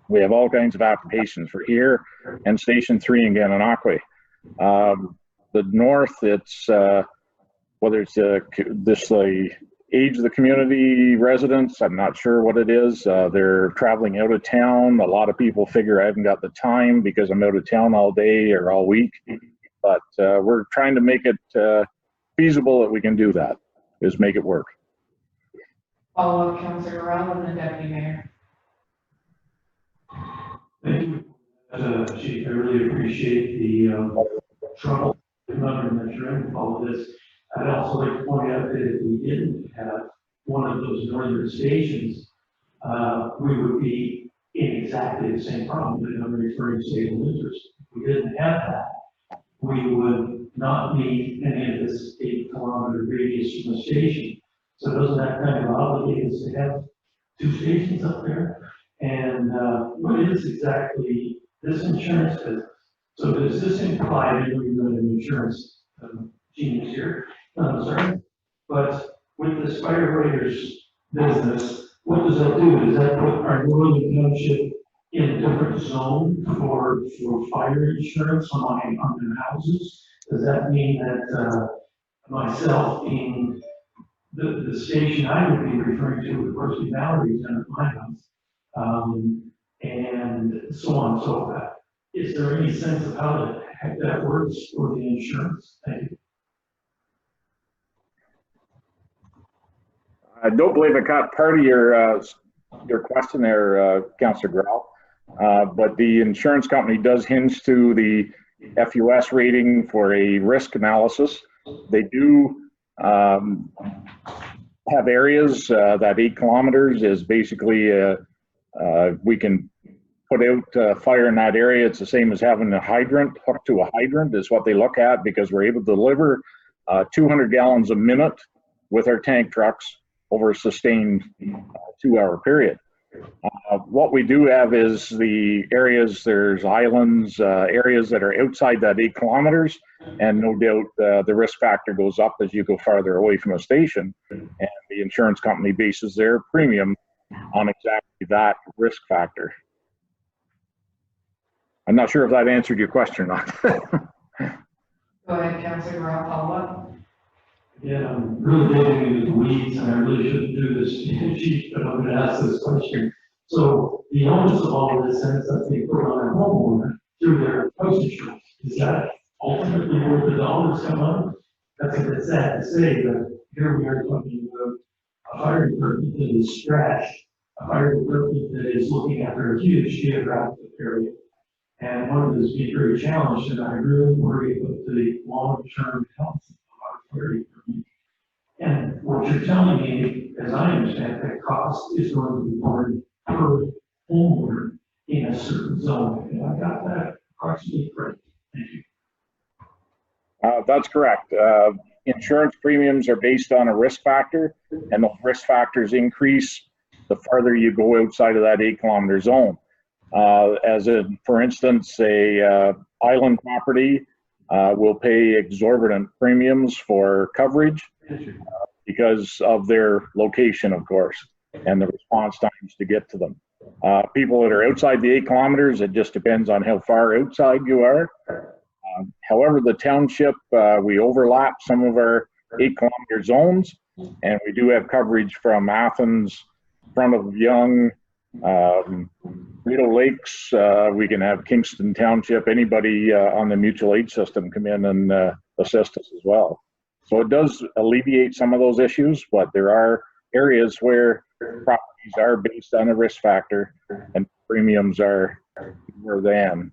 We have all kinds of applications for here and Station 3 in Gananoque. The north, it's whether it's the age of the community residents, I'm not sure what it is. They're traveling out of town. A lot of people figure I haven't got the time because I'm out of town all day or all week. But we're trying to make it feasible that we can do that, is make it work. Follow-up, Councillor Rowell, and then Deputy Mayor. Thank you, Chief. I really appreciate the trouble that you're in with all of this. I'd also like to point out that if we didn't have one of those northern stations, we would be in exactly the same problem that I'm referring to stable interest. If we didn't have that, we would not need any of this 8-kilometer radius from the station. So doesn't that kind of obligate us to have 2 stations up there? And what is exactly this insurance business? So does this imply, I know you're not an insurance genius here, sorry, but with this firefighters business, what does that do? Does that put our northern township in a different zone for fire insurance on their houses? Does that mean that myself being the station I would be referring to, of course, Valerie is at my house, and so on and so forth. Is there any sense of how that works for the insurance? Thank you. I don't believe I caught part of your question there, Councillor Grell, but the insurance company does hinge to the FUS rating for a risk analysis. They do have areas that 8 kilometers is basically we can put out fire in that area, it's the same as having a hydrant hooked to a hydrant is what they look at, because we're able to deliver 200 gallons a minute with our tank trucks over a sustained 2-hour period. What we do have is the areas, there's islands, areas that are outside that 8 kilometers, and no doubt the risk factor goes up as you go farther away from a station, and the insurance company bases their premium on exactly that risk factor. I'm not sure if that answered your question or not. Go ahead, Councilor Rob, follow-up. Yeah, I'm really getting into the weeds, and I really shouldn't do this, Chief, but I'm going to ask this question. So the onus of all of this ends up being put on a homeowner through their house insurance. Is that ultimately where the dollars come out? That's a bit sad to say, but here we are talking about a fire department that is stretched, a fire department that is looking after a huge geographic area. And one of those being very challenged, and I really worry about the long-term health of our fire department. And what you're telling me, as I understand, that cost is going to be borne per homeowner in a certain zone. And I got that approximately correct. Thank you. That's correct. Insurance premiums are based on a risk factor, and those risk factors increase the farther you go outside of that 8-kilometer zone. As in, for instance, a island property will pay exorbitant premiums for coverage because of their location, of course, and the response times to get to them. People that are outside the 8 kilometers, it just depends on how far outside you are. However, the township, we overlap some of our 8-kilometer zones, and we do have coverage from Athens, front of Young, Rideau Lakes. We can have Kingston Township, anybody on the mutual aid system come in and assist us as well. So it does alleviate some of those issues, but there are areas where properties are based on a risk factor and premiums are more than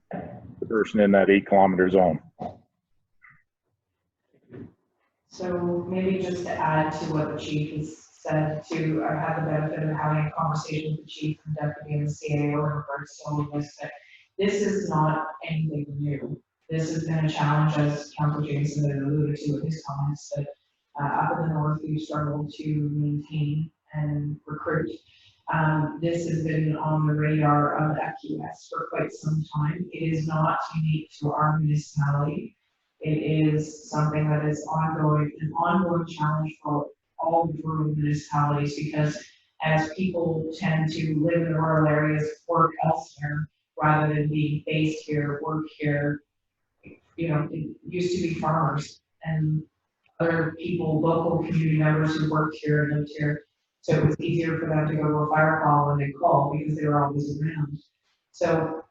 the person in that 8-kilometer zone. So maybe just to add to what the chief has said, to have the benefit of having a conversation with the chief and deputy and the CAO in regards to all of this, that this is not anything new. This has been a challenge, as Councilor Jameson had alluded to in his comments, that up in the north we've struggled to maintain and recruit. This has been on the radar of FQS for quite some time. It is not unique to our municipality. It is something that is ongoing, an ongoing challenge for all the rural municipalities, because as people tend to live in the rural areas, work elsewhere, rather than being based here, work here, you know, it used to be farmers and other people, local community members who worked here and lived here. So it was easier for them to go to a fire call when they called because they were always around. So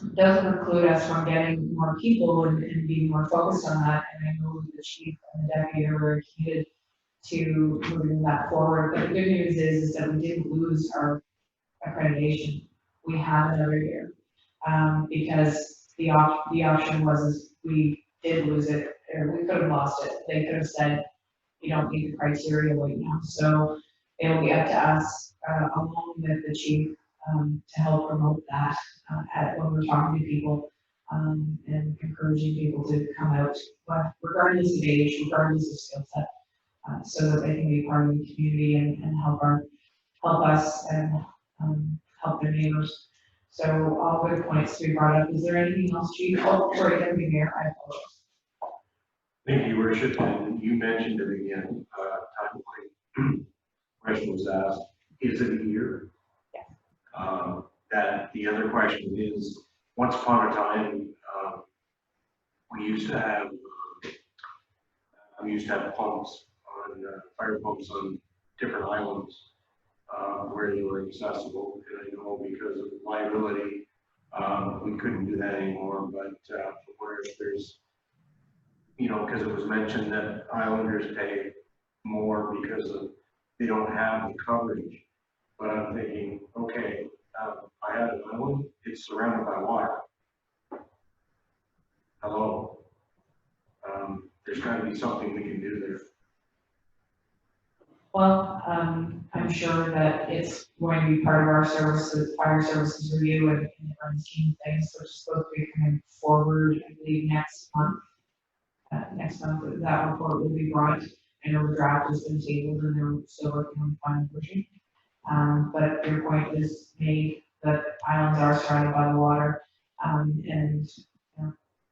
it doesn't preclude us from getting more people and being more focused on that. And I know the chief and the deputy are very committed to moving that forward. But the good news is that we didn't lose our accreditation. We have another year because the option was we did lose it, or we could have lost it. They could have said, you don't meet the criteria right now. So it'll be up to us, along with the chief, to help promote that when we're talking to people and encouraging people to come out, regardless of age, regardless of skill set, so that they can be part of the community and help us and help their neighbors. So all good points to be brought up. Is there anything else, Chief? Oh, sorry, Deputy Mayor, I apologize. Thank you, Your Worship, and you mentioned it again. Time question was asked, is it a year? Yeah. That the other question is, once upon a time, we used to have pumps on fire pumps on different islands where they were accessible, and I know because of liability, we couldn't do that anymore. But where there's, you know, because it was mentioned that islanders pay more because of they don't have the coverage. But I'm thinking, okay, I had an island, it's surrounded by water. Hello. There's got to be something we can do there. Well, I'm sure that it's going to be part of our services, fire services review and the grand scheme of things, which is supposed to be coming forward, I believe, next month. Next month, that report will be brought. I know the draft has been tabled and they're still working on the final version. But your point is made that islands are surrounded by the water, and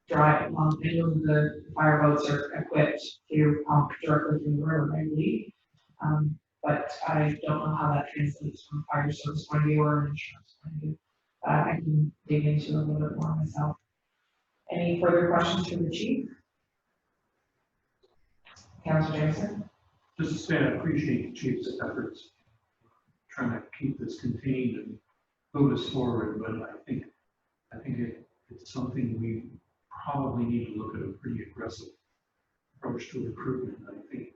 dry. I know the fire boats are equipped to pump directly from the river, I believe. But I don't know how that translates from a fire service point of view or an insurance point of view. I can dig into it a little bit more myself. Any further questions from the chief? Councilor Jameson? Just to say, I appreciate the chief's efforts trying to keep this contained and move us forward, but I think it's something we probably need to look at a pretty aggressive approach to recruitment. I think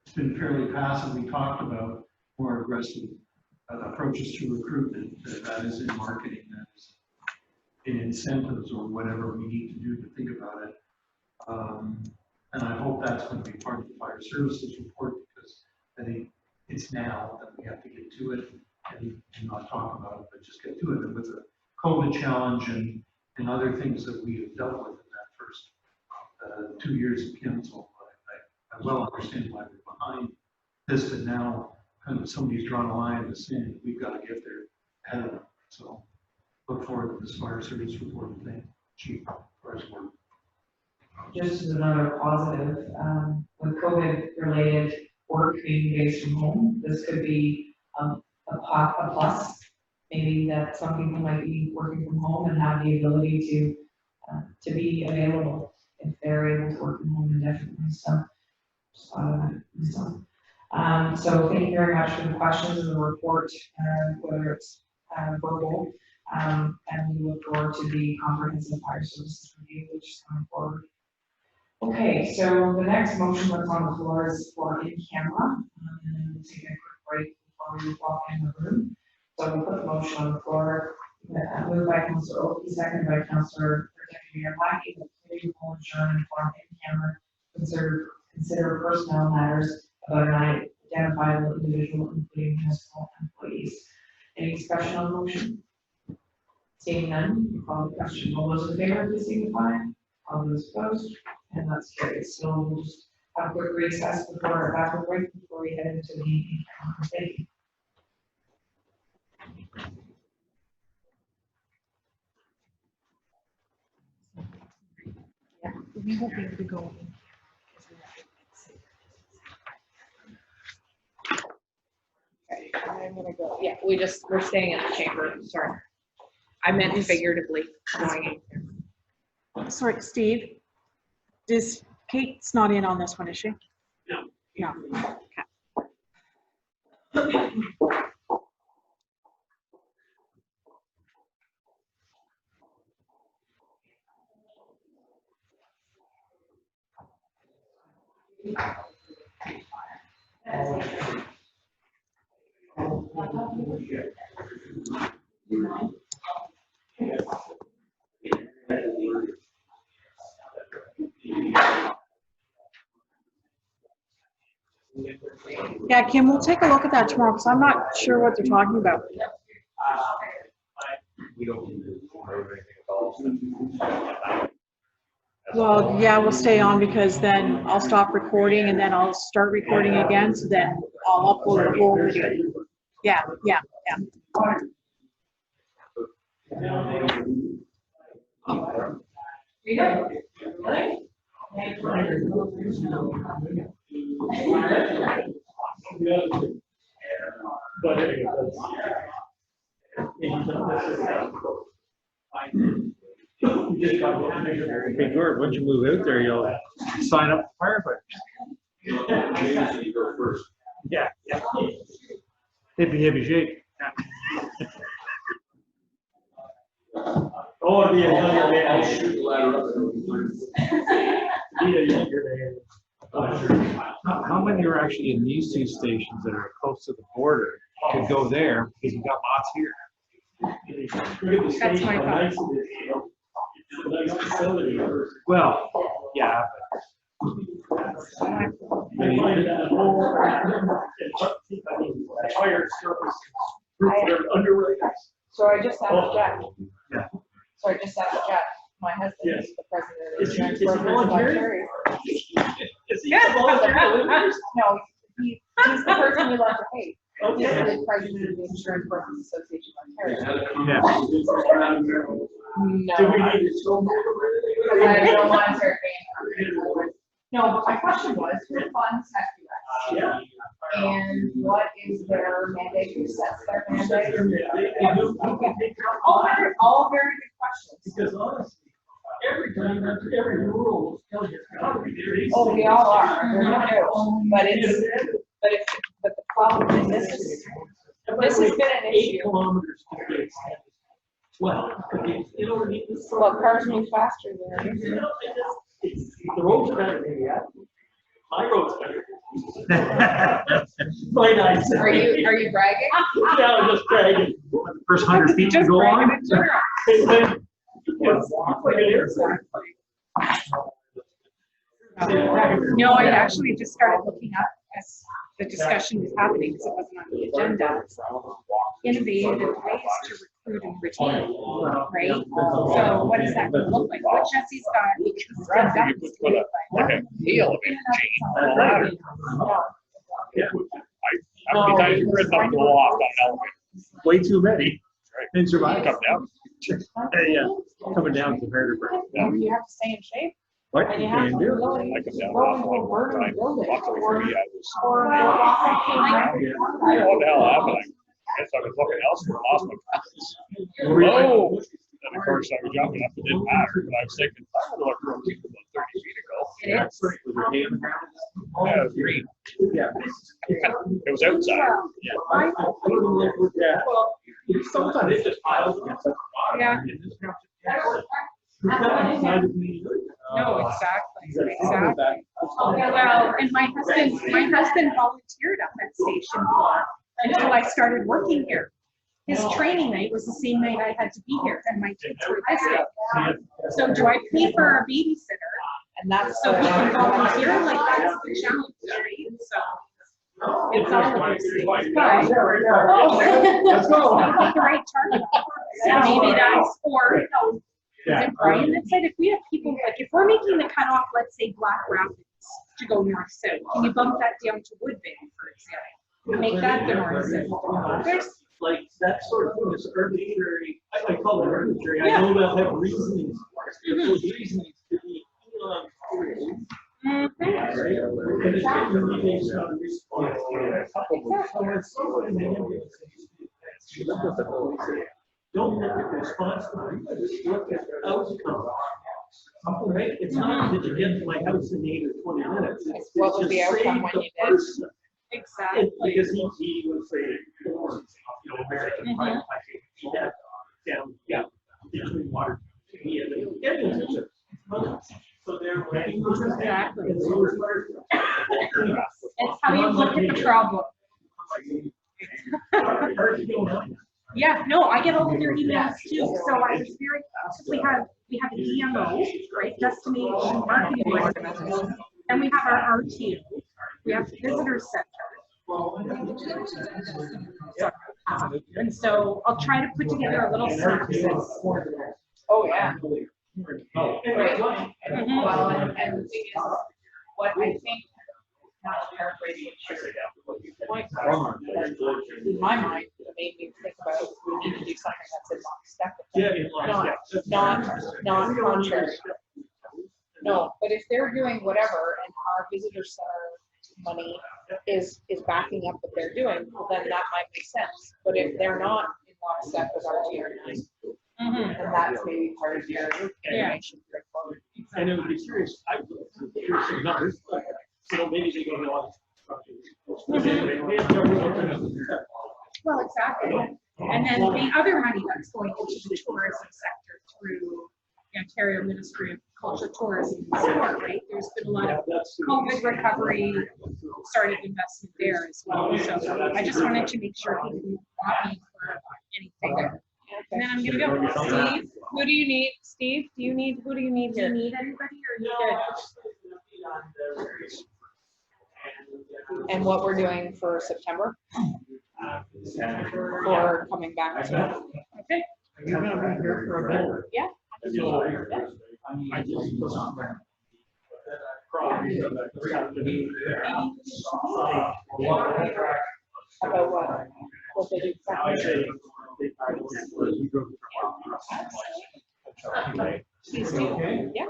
it's been fairly passive. We talked about more aggressive approaches to recruitment. That is in marketing, that is in incentives or whatever we need to do to think about it. And I hope that's going to be part of the fire services report, because I think it's now that we have to get to it and not talk about it, but just get to it. And with the COVID challenge and other things that we have dealt with in that first 2 years of council, I well understand why we're behind this, but now kind of somebody's drawn a line in the sand. We've got to get there ahead of them. So look forward to this fire service report. Thank Chief for his work. Just as another positive, with COVID-related work being based from home, this could be a plus. Maybe that some people might be working from home and have the ability to be available if they're able to work from home indefinitely. So, so thank you very much for the questions in the report, whether it's verbal, and we look forward to the comprehensive fire services review, which is coming forward. Okay, so the next motion that's on the floor is for in camera, and we'll take a quick break before we walk in the room. So we'll put the motion on the floor, moved by Councillor Oakey, seconded by Councillor Mayor Blackie, that committee will adjourn and form in camera, consider personnel matters about an identifiable individual, including municipal employees. Any discussion on the motion? Seeing none, we'll call the question. All those in favor, please signify. All those opposed, and that's carried. So we'll just have a quick recess before a bathroom break before we head into the meeting. Thank you. Yeah, we won't be able to go. Okay, I'm gonna go. Yeah, we're staying in the chamber. Sorry, I meant figuratively. Sorry, Steve. Kate's not in on this one, is she? No. No. Yeah, Kim, we'll take a look at that tomorrow because I'm not sure what they're talking about. Well, yeah, we'll stay on because then I'll stop recording and then I'll start recording again. So then I'll upload the whole video. Yeah. Hey, George, once you move out there, you'll sign up for firefighters. James, you go first. Yeah. Hippie shake. Oh, it'd be another day. I'll shoot the ladder up. How many are actually in these two stations that are close to the border could go there because we've got lots here? That's my thought. Well, yeah, but I find that whole, entire service, they're underwriters. So I just asked Jack. Yeah. So I just asked Jack, my husband, Yes. is the president of the Is he insurance brokerage voluntary? voluntary. Is he a voluntary? No, he's the person we love to hate. He's Okay. the president of the Insurance Brokers Association of Ontario. Yeah. No. Do we need to show more? I don't want to start paying. No, but my question was, who funds SQS? Yeah. And what is their mandate, who sets their mandate? All very good questions. Because honestly, every time, every rural will tell you. Oh, we all are, but but the problem is this has been an 8 issue. kilometers to the extent. Well, you know what I mean? Well, cars move faster than. You know, the road's better, yeah. My road's better. Quite nice. Are you bragging? Yeah, I'm just bragging. First 100 feet to go on. No, I actually just started looking up as the discussion was happening, because it wasn't on the agenda. Innovative ways to recruit and retain, right? So what is that going to look like? What Jesse's got, because it's been done. It's going to look like. Heel In and of itself. How many times you've ridden up the loft on an elevator? Way too many. And survive. Come down. Yeah, coming down to Vertebrate. You have to stay in shape. What And you you have can to do? really I come down go off into a one burn time. and build it. Luckily for me, I was. Or I don't know what the hell happened. I guess I was looking elsewhere, lost my glasses. Whoa! And of course, I was young enough, it didn't matter, but I was thinking, I would look real cute about 30 feet ago. It is. Yeah, it was green. Yeah. It was outside. Yeah. Yeah. Sometimes it just piles up. Yeah. No, exactly, exactly. Well, and my husband volunteered at that station until I started working here. His training night was the same night I had to be here, and my kids were visiting. So do I pay for a babysitter? And that's. So we can volunteer, like, that's the challenge, right? So it's all of those things, but. Let's go. Pick the right target. So maybe that's, or, is it Brian that said, if we have people, like, if we're making the cutoff, let's say Black Rapids to go north-south, can you bump that down to Woodbine, for example? Make that the north-south. There's, Like, that sort of thing is arbitrary. I call it arbitrary. I know they'll have reasonings. Those reasonings could be don't look at the response time, just look at the outcome. Right? It's not that you get to my house in 8 or 20 minutes. It's What was the just outcome save when the you did? person. exactly. Because he was a, you know, American pipe, I think he had down, yeah, between water. He had a getting so they're. Exactly. It's how you look at the problem. Yeah, no, I get all of your emails too, so I was very, we have a DMO, right, destination marketing organization, and we have our RTO, we have visitor center. And so I'll try to put together a little synopsis. Oh, yeah. Right. Well, and the thing is, what I think, not paraphrasing, point in my mind, it made me think about, we need to do something that's in lockstep with them. Not contrary. No, but if they're doing whatever and our visitor center money is backing up what they're doing, well, then that might make sense. But if they're not in lockstep with our GR9, and that's maybe part of your information. And it would be curious, I would be curious of numbers, but, you know, maybe they go to all. Well, exactly. And then the other money that's going into the tourism sector through the Ontario Ministry of Culture, Tourism and Sport, right? There's been a lot of COVID recovery, started investment there as well. So I just wanted to make sure he didn't want me for anything. And then I'm gonna go. Steve, who do you need? Steve, who do you need here? Do you need anybody or are you good? and what we're doing for September. For coming back to. Okay. You're gonna be here for a bit. Yeah. About what they do. Please do. Yeah.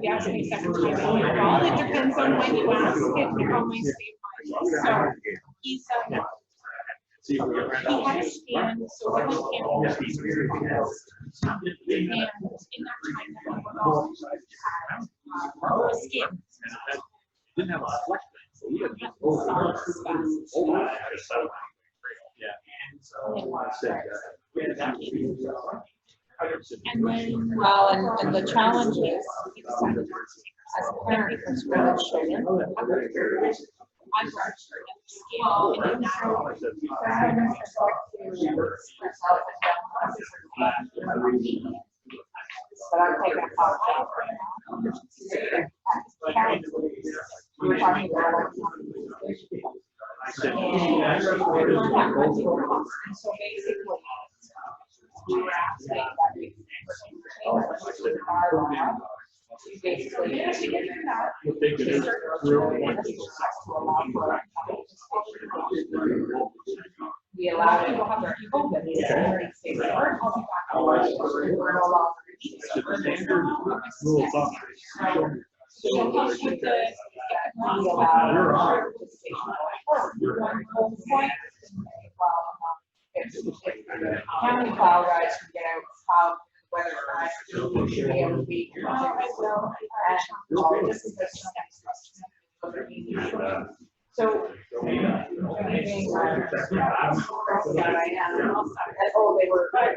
You asked me second time. Well, it depends on when you ask it, you always say fine. So he's he had a stand, so we went camping. And in that time, we were all skin. Didn't have a flex bank, so we had to go. And then, well, and the challenge is, as a parent, because we're not children, I'm but I'm taking a pause. We're talking about so basically, we were asking that we we allow people to have their COVID. County plow guys can get out plow weather should be able to be. So oh, they were allowing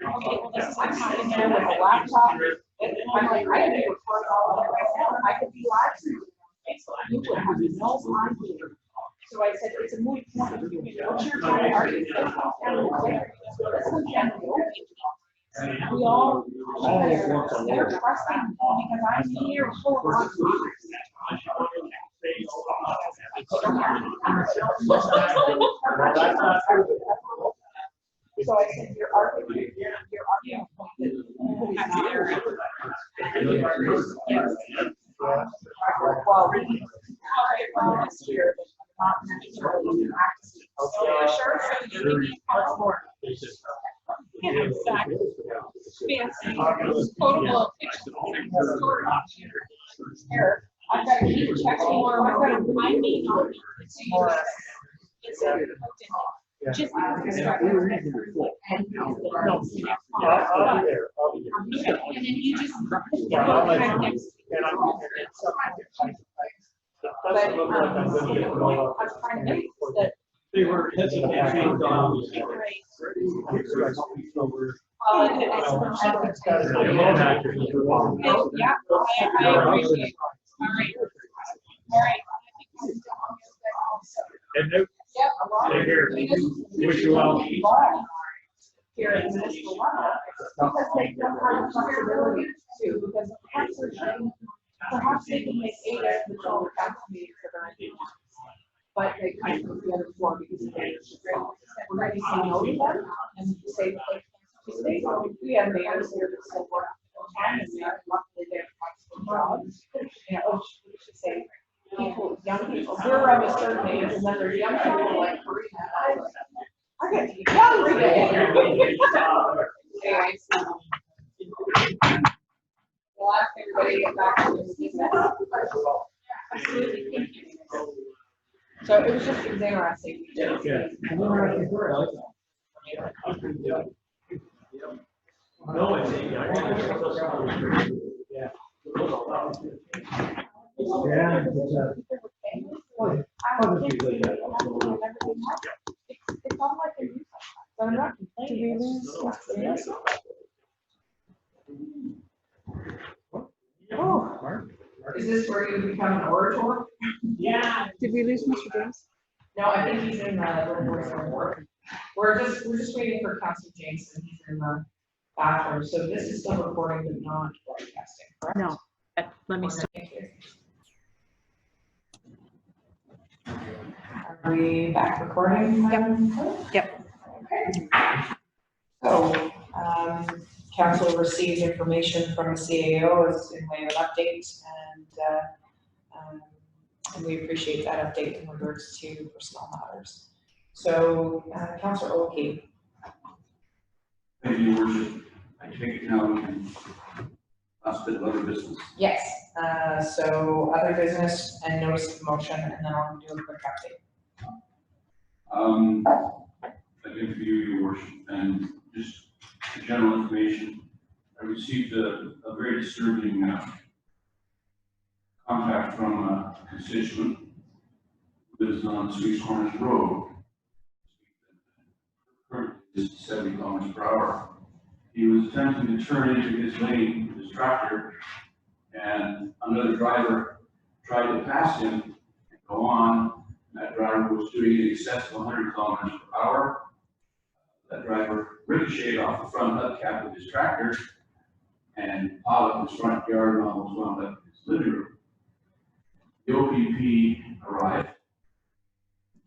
okay, well, this is I'm talking there with a laptop. I'm like, I can record all of it right now. I could be live. You would have no time. So I said, it's a moot point. What's your time? Are you? We all, they're trusting me because I'm here for one. So I said, your argument well, last year, not necessarily practicing. So sure, so you give me a more. In fact, fancy, potable here. I've got to keep checking more. I've got to remind me on it's just because it's starting and then you just I'm trying to make that they were hesitating on. Yeah, I appreciate it. All right. And take care. Wish you well. Here at municipal level, because they don't have flexibility too, because perhaps they can make 8 out of the 12 council meetings that are in. But they can't go to the other 4 because they're we're going to say no to them and say, like, we have mayors here that still work full time and they are luckily they have flexible jobs. You know, we should say people, young people, we're around a certain age and then there's young people like Karina. I get to be young again. Anyways. We'll ask everybody to get back to the business. Absolutely. Thank you. So it was just interesting. Yeah. No, it's It's all like a new but I'm not complaining. Is this where you become an orator? Yeah. Did we lose Mr. James? No, I think he's in the work. We're just waiting for Councilor Jameson. He's in the bathroom. So this is still recording but not broadcasting, correct? No. Let me start. Thank you. Are we back recording? Yep. Okay. So, council received information from the CAO as in way of an update, and we appreciate that update in regards to personnel matters. So, Councilor Oki. Thank you, Your Worship. I take it now we can last bit of other business. Yes, so other business and notice of motion, and then I'll do a quick update. Again, for you, Your Worship, and just for general information, I received a very disturbing contact from a constituent who lives on Sweet Corners Road. Currently is 70 kilometers per hour. He was attempting to turn into his lane with his tractor, and another driver tried to pass him and go on. That driver was doing it in excess of 100 kilometers per hour. That driver ricocheted off the front hubcap of his tractor and out of his front yard and almost wound up in his living room. The OPP arrived,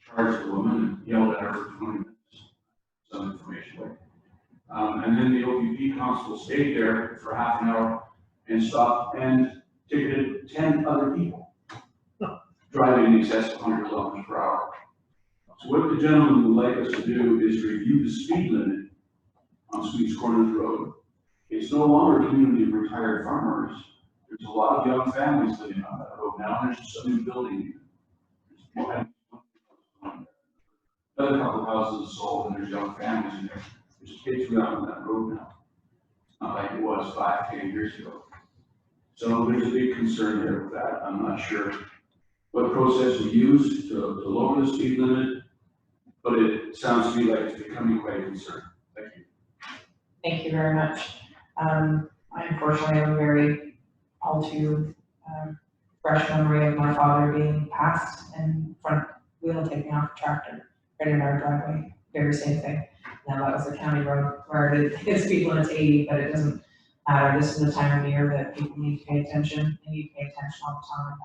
charged the woman, and yelled at her for 20 minutes. Some information. And then the OPP constable stayed there for half an hour and stopped and ticketed 10 other people driving in excess of 100 kilometers per hour. So what the gentleman would like us to do is review the speed limit on Sweets Corners Road. It's no longer a community of retired farmers. There's a lot of young families living on that road now, and there's just a new building. Another couple of houses sold, and there's young families in there. There's kids around on that road now. Not like it was 5, 10 years ago. So there's a big concern there with that. I'm not sure what process we use to lower the speed limit, but it sounds to me like it's becoming quite a concern. Thank you. Thank you very much. I unfortunately have a very all too fresh memory of my father being passed and front wheel and taking off a tractor right in our driveway. Very same thing. Now that was a county road where his speed limit's 80, but it doesn't matter. This is the time of year that people need to pay attention. They need to pay attention all the time.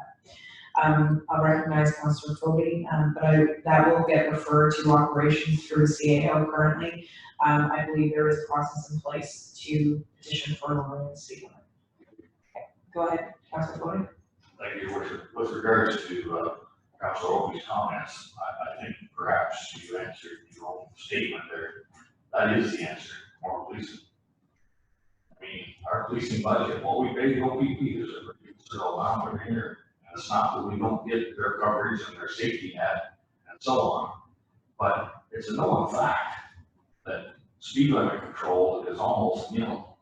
I'll recognize Councillor Foley, but that will get referred to operations through the CAO currently. I believe there is a process in place to petition for lowering the speed limit. Okay, go ahead, Councillor Foley. Thank you, Your Worship. With regards to Councillor Oakley's comments, I think perhaps you answered your own statement there. That is the answer, more policing. I mean, our policing budget, what we pay the OPP is a pretty considerable amount every year. And it's not that we don't get their coverage and their safety net and so on, but it's a known fact that speed limit control is almost nil.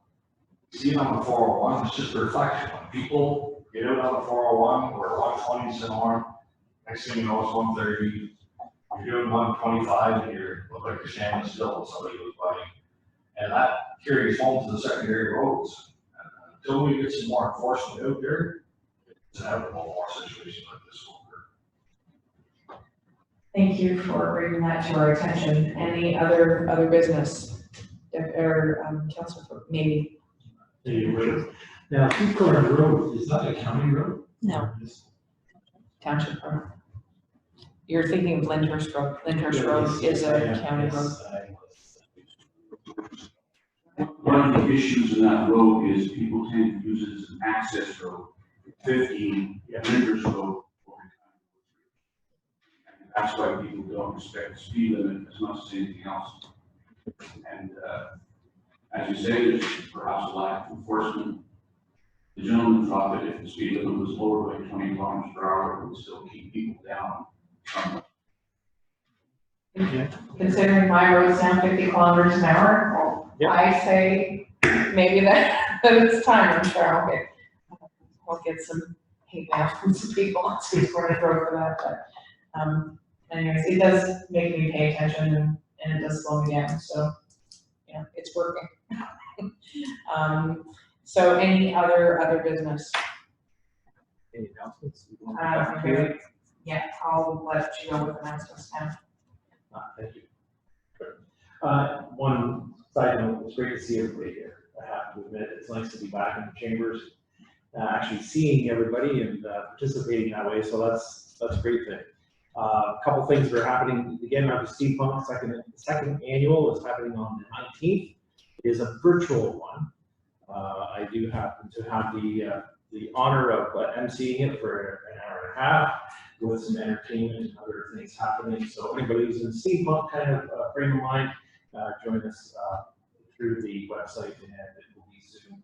You see it on the 401, it's just a reflection. When people get out on the 401 where 120 is the norm, next thing you know it's 130. You're doing 125 and you look like you're standing still and somebody goes by. And that carries home to the secondary roads. And until we get some more enforcement out there, it's inevitable more situations like this will occur. Thank you for bringing that to our attention. Any other business? Or Councillor, maybe? Now, Sweet Corners Road, is that a county road? No. Township road. You're thinking of Lyndhurst Road. Lyndhurst Road is a county road. One of the issues in that road is people tend to use it as an access road. 15, Lyndhurst Road. And that's why people don't respect the speed limit as much as anything else. And as you say, there's perhaps a lack of enforcement. The gentleman thought that if the speed limit was lower by 20 kilometers per hour, it would still keep people down. Considering my road's now 50 kilometers an hour, I say maybe that it's time. I'm sure I'll get some hate mail from some people on Sweet Corners Road for that. But anyways, it does make me pay attention and it does slow me down. So yeah, it's working. So any other business? Any announcements? You want to carry? Yeah, I'll let you know with announcements now. Thank you. One side note, it's great to see everybody here. I have to admit, it's nice to be back in the chambers, actually seeing everybody and participating that way. So that's a great thing. A couple things that are happening again. Our Steampunk second annual is happening on the 19th. It is a virtual one. I do happen to have the honor of emceeing it for an hour and a half with some entertainment and other things happening. So anybody who's in steampunk kind of frame of mind, join us through the website, and it will be zoomed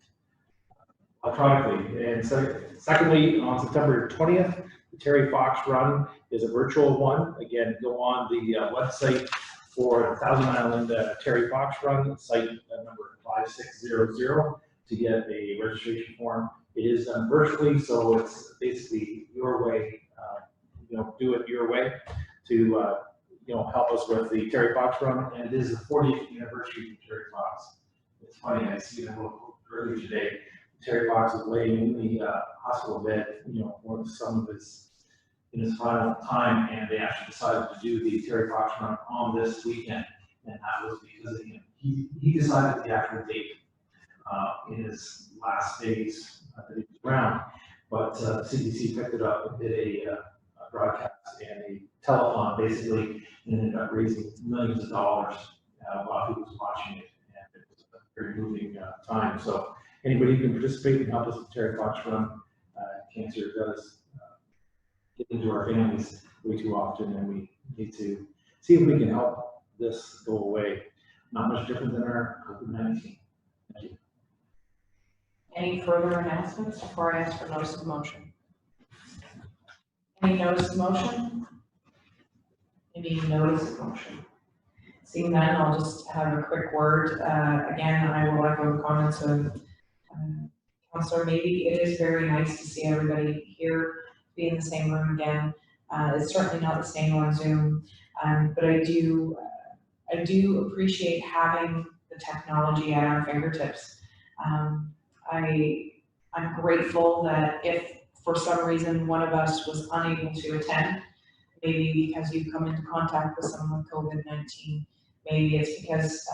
electronically. And secondly, on September 20th, the Terry Fox Run is a virtual one. Again, go on the website for the Thousand Island Terry Fox Run, site number 5600, to get a registration form. It is done virtually, so it's basically your way, do it your way to, help us with the Terry Fox Run. And it is the 40th anniversary of Terry Fox. It's funny, I see it earlier today. Terry Fox was laying in the hospital bed, for some of in his final time, and they actually decided to do the Terry Fox Run on this weekend, and that was because of him. He decided the actual date in his last days that he was around, but CBC picked it up and did a broadcast and a telethon basically, and ended up raising millions of dollars while he was watching it, and it was a very moving time. So anybody who can participate and help us with Terry Fox Run, cancer does get into our families way too often, and we need to see if we can help this go away. Not much different than our COVID-19. Thank you. Any further announcements before I ask for notice of motion? Any notice of motion? Any notice of motion? Seeing none, I'll just have a quick word. Again, I will echo the comments of Councillor Maybe. It is very nice to see everybody here, be in the same room again. It's certainly not the same on Zoom, but I do appreciate having the technology at our fingertips. I'm grateful that if for some reason one of us was unable to attend, maybe because you've come into contact with someone with COVID-19, maybe it's because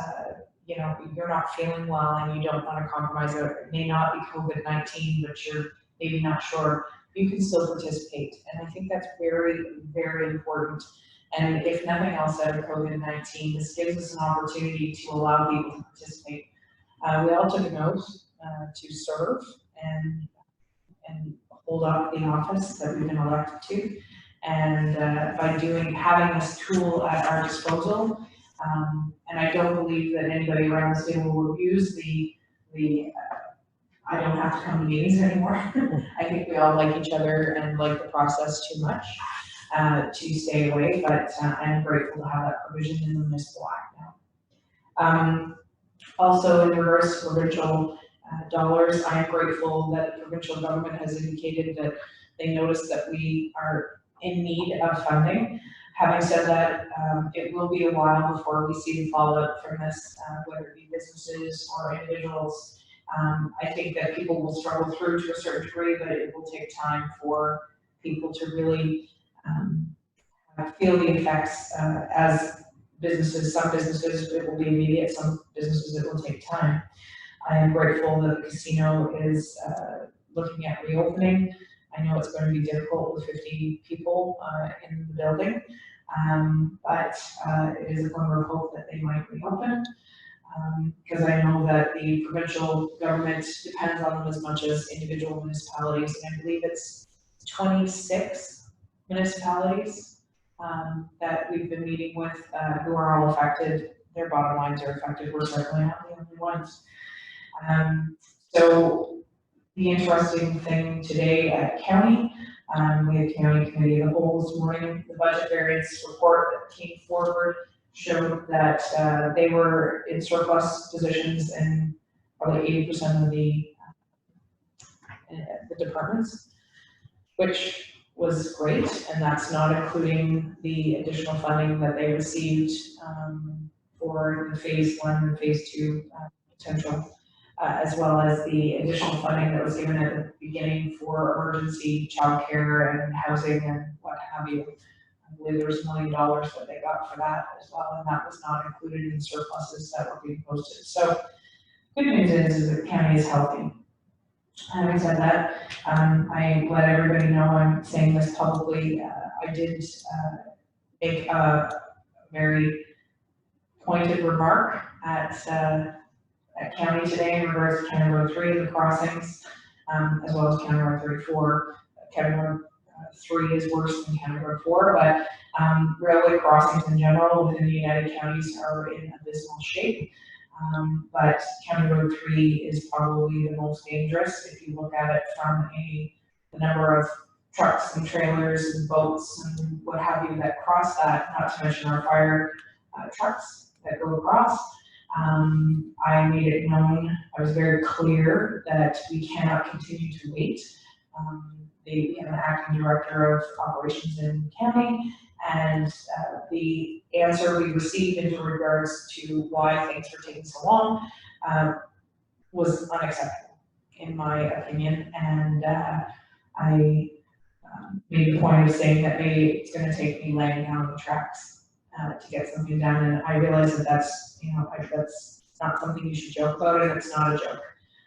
you're not feeling well and you don't want to compromise it. It may not be COVID-19, but you're maybe not sure. You can still participate, and I think that's very, very important. And if nothing else out of COVID-19, this gives us an opportunity to allow people to participate. We all took an oath to serve and hold up the office that we've been elected to. And by having this tool at our disposal, and I don't believe that anybody around the table will use the I don't have to come to meetings anymore. I think we all like each other and like the process too much to stay away, but I'm grateful to have that provision in the municipal act now. Also, in regards to provincial dollars, I'm grateful that the provincial government has indicated that they noticed that we are in need of funding. Having said that, it will be a while before we see the fallout from this, whether it be businesses or individuals. I think that people will struggle through to a certain degree, but it will take time for people to really feel the effects as businesses. Some businesses, it will be immediate, some businesses, it will take time. I am grateful that the casino is looking at reopening. I know it's going to be difficult with 50 people in the building, but it is a glimmer of hope that they might reopen. Because I know that the provincial government depends on them as much as individual municipalities, and I believe it's 26 municipalities that we've been meeting with who are all affected. Their bottom lines are affected. We're certainly not the only ones. So the interesting thing today at county, we had county committee of the whole this morning. The budget variance report that came forward showed that they were in surplus positions in probably 80% of the departments, which was great, and that's not including the additional funding that they received for the phase 1 and phase 2 potential. as well as the additional funding that was given at the beginning for emergency childcare and housing and what have you. I believe there was $1 million that they got for that as well, and that was not included in surpluses that were being posted. So good news is that the county is healthy. Having said that, I let everybody know I'm saying this publicly. I did make a very pointed remark at county today in regards to County Road 3, the crossings, as well as County Road 34. County Road 3 is worse than County Road 4, but railway crossings in general within the United Counties are in abysmal shape. But County Road 3 is probably the most dangerous if you look at it from the number of trucks and trailers and boats and what have you that cross that, not to mention our fire trucks that go across. I made it known, I was very clear that we cannot continue to wait. We have an acting director of operations in county, and the answer we received in regards to why things were taking so long was unacceptable, in my opinion. And I made the point of saying that maybe it's going to take me laying down the tracks to get something done. And I realize that that's, you know, that's not something you should joke about, and it's not a joke.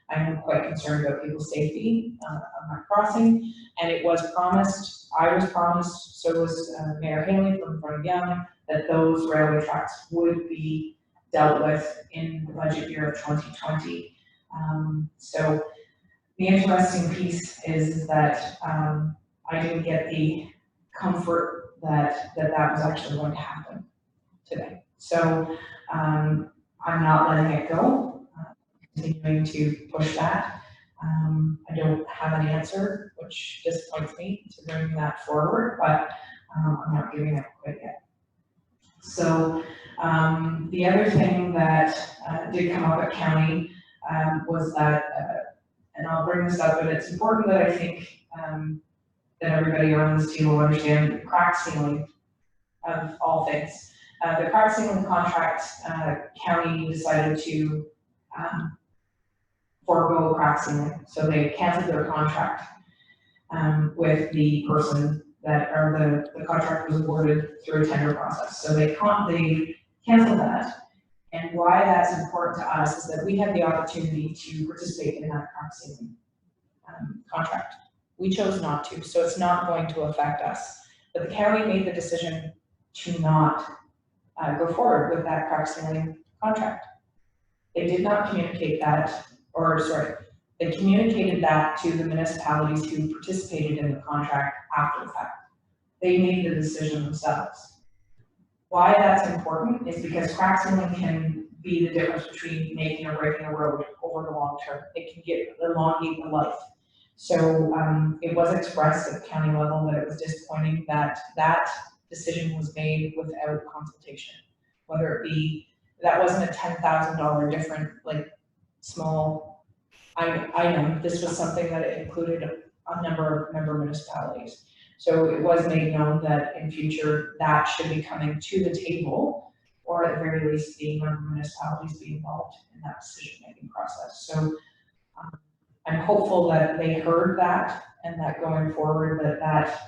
I am quite concerned about people's safety on that crossing, and it was promised, I was promised, so was Mayor Haley from Front of Young, that those railway tracks would be dealt with in the budget year of 2020. So the interesting piece is that I didn't get the comfort that that was actually going to happen today. So I'm not letting it go. Continuing to push that. I don't have an answer, which disappoints me to bring that forward, but I'm not giving up quite yet. So the other thing that did come up at county was that, and I'll bring this up, and it's important that I think that everybody around this table will understand the crack ceiling of all things. The crack ceiling contract, county decided to forego crack ceiling, so they canceled their contract with the person that, or the contract was awarded through a tender process. So they canceled that, and why that's important to us is that we had the opportunity to participate in that crack ceiling contract. We chose not to, so it's not going to affect us. But the county made the decision to not go forward with that crack ceiling contract. They did not communicate that, or sorry, they communicated that to the municipalities who participated in the contract after the fact. They made the decision themselves. Why that's important is because crack ceiling can be the difference between making or breaking a road over the long term. It can elongate the life. So it was expressed at the county level that it was disappointing that that decision was made without consultation, whether it be, that wasn't a $10,000 different, like, small item. This was something that it included a number of member municipalities. So it was made known that in future that should be coming to the table, or at the very least the member municipalities be involved in that decision-making process. So I'm hopeful that they heard that, and that going forward that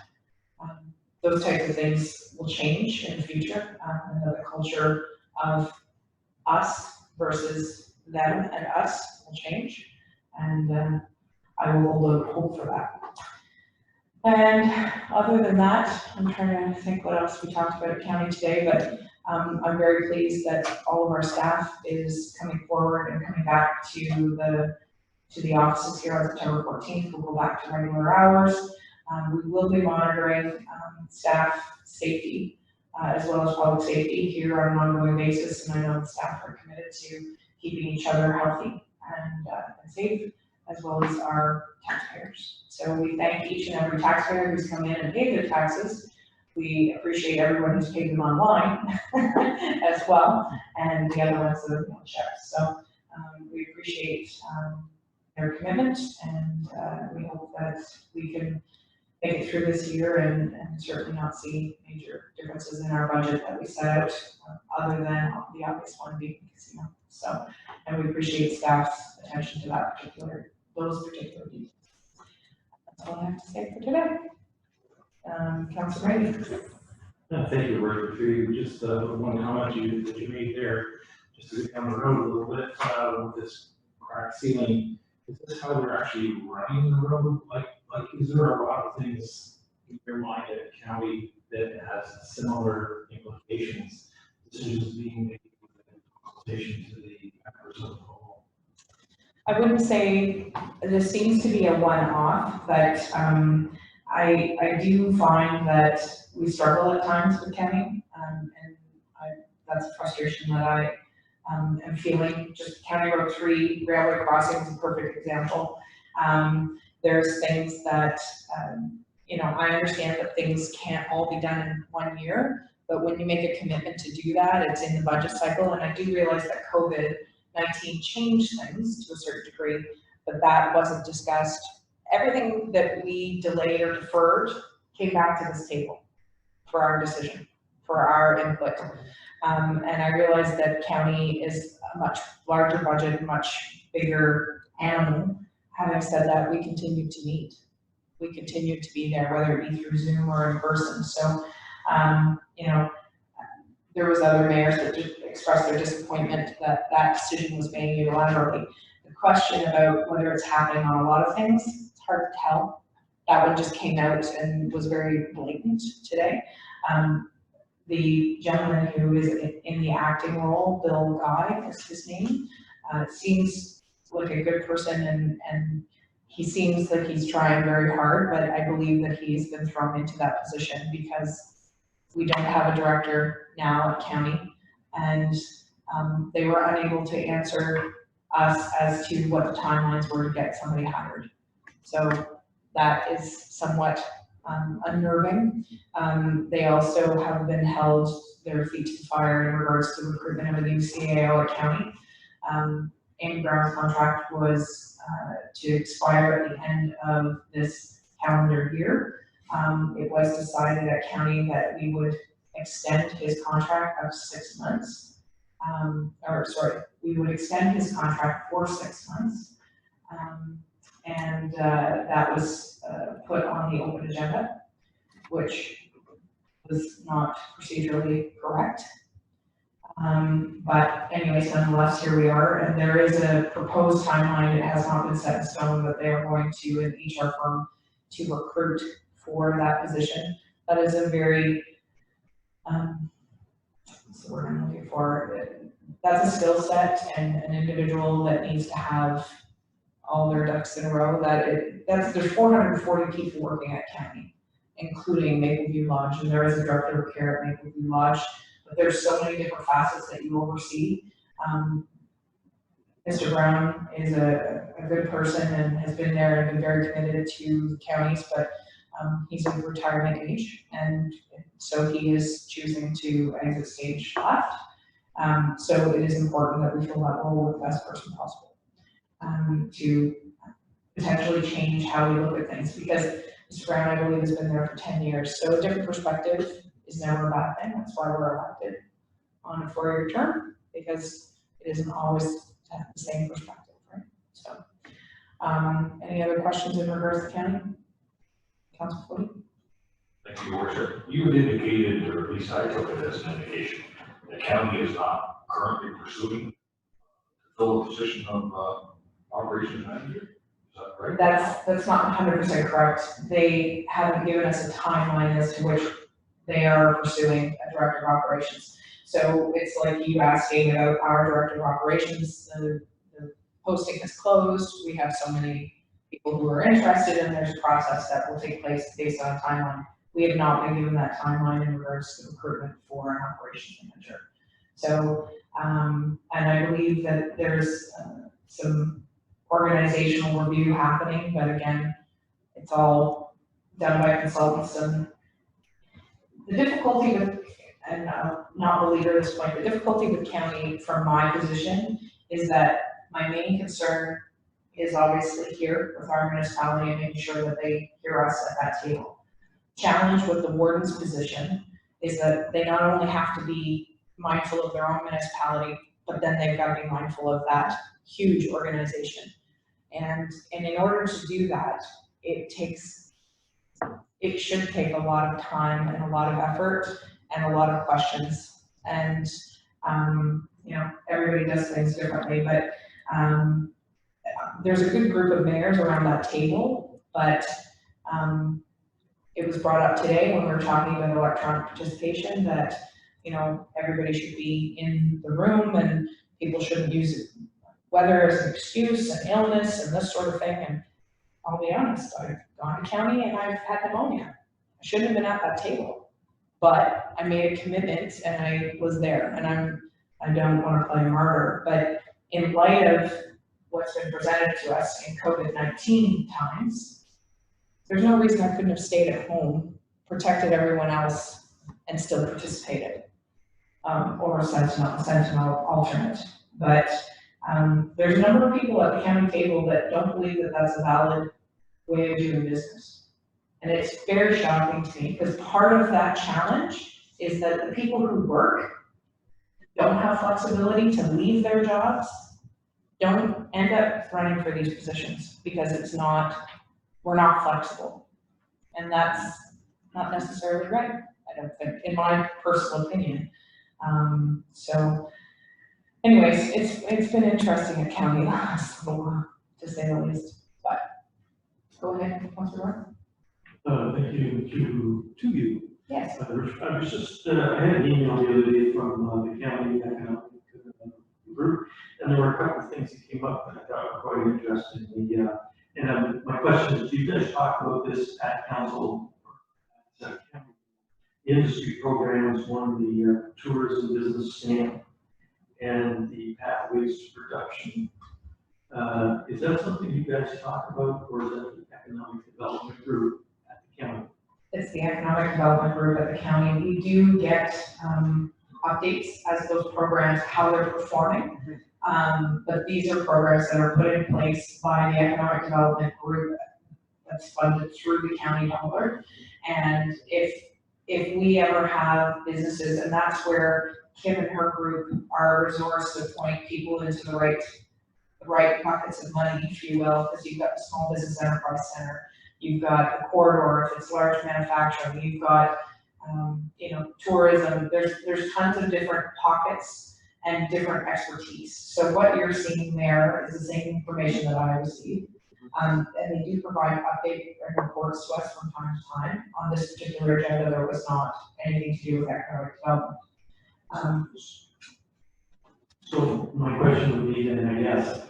those types of things will change in the future, and that the culture of us versus them and us will change, and I will hold out hope for that. And other than that, I'm trying to think what else we talked about at county today, but I'm very pleased that all of our staff is coming forward and coming back to the offices here on September 14th. We'll go back to regular hours. We will be monitoring staff safety as well as public safety here on an ongoing basis, and I know the staff are committed to keeping each other healthy and safe, as well as our taxpayers. So we thank each and every taxpayer who's come in and paid their taxes. We appreciate everyone who's paid them online as well, and the other ones that have been checked. So we appreciate their commitment, and we hope that we can make it through this year and certainly not see major differences in our budget that we set out, other than the obvious one being the casino. So, and we appreciate staff's attention to those particular details. That's all I have to say for today. Councilor Brady. Thank you, Roger. Just one comment that you made there, just to get down the road a little bit with this cracked ceiling. Is this how they're actually running the road? Like, is there a lot of things in your mind at county that has similar implications? Decisions being made in consultation to the members of the hall? I wouldn't say this seems to be a one-off, but I do find that we struggle at times with county, and that's a frustration that I am feeling. Just County Road 3, railway crossing is a perfect example. There's things that, I understand that things can't all be done in 1 year, but when you make a commitment to do that, it's in the budget cycle, and I do realize that COVID-19 changed things to a certain degree, but that wasn't discussed. Everything that we delayed or deferred came back to this table for our decision, for our input. And I realized that county is a much larger budget, much bigger animal. Having said that, we continue to meet. We continue to be there, whether it be through Zoom or in person. So, there was other mayors that just expressed their disappointment that that decision was made unilaterally. The question about whether it's happening on a lot of things, it's hard to tell. That one just came out and was very blatant today. The gentleman who is in the acting role, Bill Guy is his name, seems like a good person, and he seems like he's trying very hard, but I believe that he's been thrown into that position because we don't have a director now at county, and they were unable to answer us as to what the timelines were to get somebody hired. So that is somewhat unnerving. They also have been held their feet to the fire in regards to recruitment of a new CAO at county. Amy Brown's contract was to expire at the end of this calendar year. It was decided at county that we would extend his contract of 6 months. We would extend his contract for 6 months. That was put on the open agenda, which was not procedurally correct. But anyways, nonetheless, here we are, and there is a proposed timeline. It has not been set in stone, but they are going to an HR firm to recruit for that position. That is a very, what's the word I'm looking for? That's a skill set and an individual that needs to have all their ducks in a row. There's 440 people working at county, including Mapleview Lodge, and there is a director of care at Mapleview Lodge. But there's so many different facets that you oversee. Mr. Brown is a good person and has been there and been very committed to the counties, but he's of retirement age, and so he is choosing to exit stage left. So it is important that we fill that role with the best person possible to potentially change how we look at things, because Mr. Brown, I believe, has been there for 10 years. So a different perspective is never a bad thing. That's why we're elected on a 4-year term, because it isn't always to have the same perspective, right? So, any other questions in regards to county? Councilor Foote? Thank you, Your Worship. You had indicated, or at least I took it as an indication, the county is not currently pursuing to fill the position of operations manager. Is that right? That's not 100% correct. They haven't given us a timeline as to which they are pursuing a director of operations. So it's like you asking about our director of operations. The posting has closed. We have so many people who are interested, and there's a process that will take place based on a timeline. We have not been given that timeline in regards to recruitment for an operations manager. So, and I believe that there's some organizational review happening, but again, it's all done by consultants. And the difficulty with, and not belabor this point, the difficulty with county from my position is that my main concern is obviously here with our municipality and making sure that they hear us at that table. Challenge with the warden's position is that they not only have to be mindful of their own municipality, but then they've got to be mindful of that huge organization. And in order to do that, it should take a lot of time and a lot of effort and a lot of questions. And, you know, everybody does things differently, but there's a good group of mayors around that table, but it was brought up today when we were talking about electronic participation that, you know, everybody should be in the room and people shouldn't use it, whether it's an excuse, an illness, and this sort of thing. And I'll be honest, I've gone to county and I've had pneumonia. I shouldn't have been at that table, but I made a commitment and I was there, and I don't want to play martyr, but in light of what's been presented to us in COVID-19 times, there's no reason I couldn't have stayed at home, protected everyone else, and still participated, or a sentinel alternate. But there's a number of people at the county table that don't believe that that's a valid way of doing business. And it's very shocking to me, because part of that challenge is that the people who work don't have flexibility to leave their jobs, don't end up running for these positions because we're not flexible. And that's not necessarily right, I don't think, in my personal opinion. So anyways, it's been interesting at county last little while, to say the least. But go ahead, Councilor Roy. Thank you to you. Yes. I was just, I had an email the other day from the county economic group, and there were a couple of things that came up that I thought were quite interesting. My question is, do you guys talk about this at council? The industry programs won the tourism business stamp and the pathways to production. Is that something you guys talk about, or is that the economic development group at the county? It's the economic development group at the county. We do get updates as those programs, how they're performing. But these are programs that are put in place by the economic development group that's funded through the county dollar. And if we ever have businesses, and that's where Kim and her group are a resource to point people into the right buckets of money, if you will, because you've got the small business enterprise center, you've got the corridor if it's large manufacturing, you've got you know, tourism. There's tons of different pockets and different expertise. So what you're seeing there is the same information that I received. And they do provide update and reports to us from time to time. On this particular agenda, there was not anything to do with economic development. So my question would be then, I guess,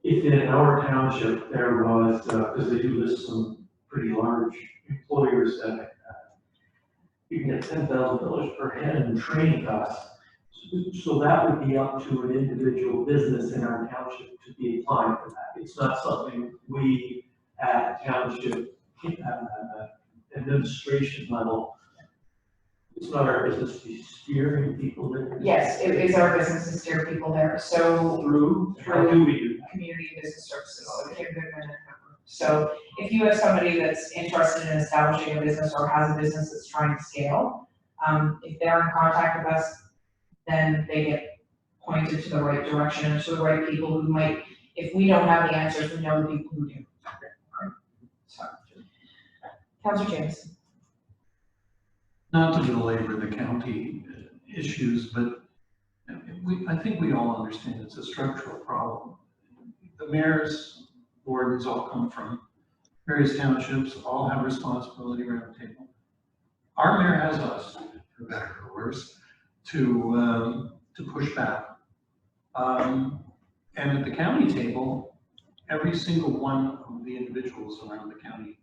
if in our township there was, because they do list some pretty large employers that you can get $10,000 per head in training costs. So that would be up to an individual business in our township to be applying for that. It's not something we at township administration level. It's not our business to be steering people there. Yes, it is our business to steer people there. So Through how do we do that? Community and Business Services. So if you have somebody that's interested in establishing a business or has a business that's trying to scale, if they're in contact with us, then they get pointed to the right direction and to the right people who might, if we don't have the answers, we know the people who do. So, Councilor James. Not to belabor the county issues, but I think we all understand it's a structural problem. The mayor's boards all come from various townships, all have responsibility around the table. Our mayor has us, for better or worse, to push back. And at the county table, every single one of the individuals around the county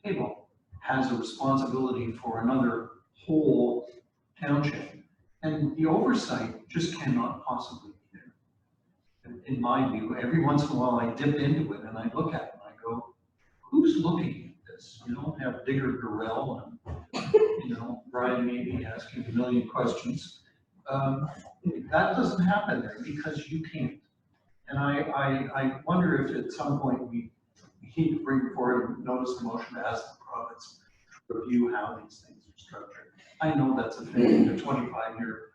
table has a responsibility for another whole township. And the oversight just cannot possibly be there. In my view, every once in a while I dip into it and I look at it and I go, who's looking at this? You don't have Digger Durrell and, you know, Brian maybe asking a million questions. That doesn't happen there because you can't. And I wonder if at some point we need to bring forward a notice of motion to ask the province to review how these things are structured. I know that's a thing, a 25-year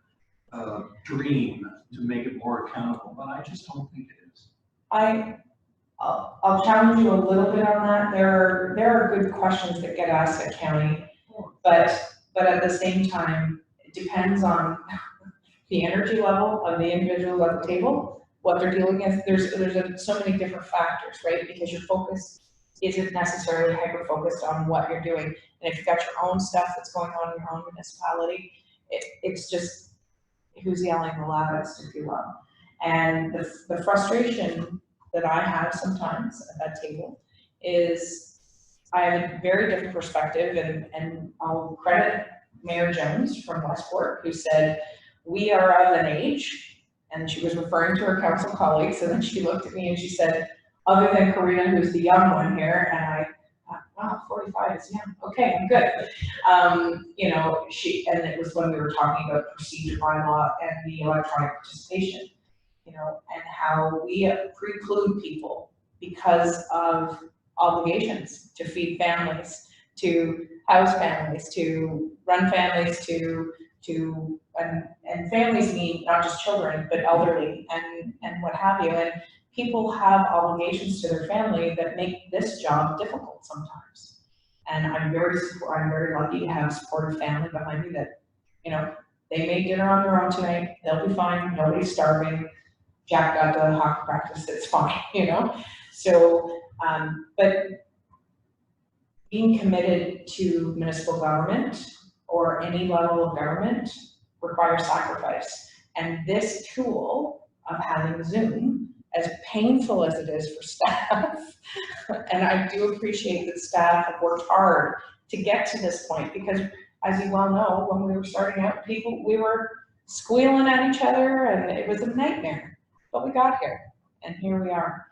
dream to make it more accountable, but I just don't think it is. I'll challenge you a little bit on that. There are good questions that get asked at county, but at the same time, it depends on the energy level of the individual at the table, what they're dealing with. There's so many different factors, right? Because your focus isn't necessarily hyper-focused on what you're doing. And if you've got your own stuff that's going on in your own municipality, it's just who's yelling the loudest, if you will. And the frustration that I have sometimes at that table is I have a very different perspective, and I'll credit Mayor Jones from Westport, who said, we are of an age, and she was referring to her council colleagues, and then she looked at me and she said, other than Karina, who's the young one here, and I thought, wow, 45 is young, okay, I'm good. You know, and it was when we were talking about procedure bylaw and the electronic participation, you know, and how we preclude people because of obligations to feed families, to house families, to run families, and families need not just children, but elderly and what have you. And people have obligations to their family that make this job difficult sometimes. And I'm very lucky to have supportive family behind me that, you know, they made dinner on their own tonight, they'll be fine, nobody's starving. Jack got to hockey practice, it's fine, you know? So, but being committed to municipal government or any level of government requires sacrifice. And this tool of having Zoom, as painful as it is for staff, and I do appreciate that staff have worked hard to get to this point, because as you well know, when we were starting out, we were squealing at each other and it was a nightmare, but we got here and here we are.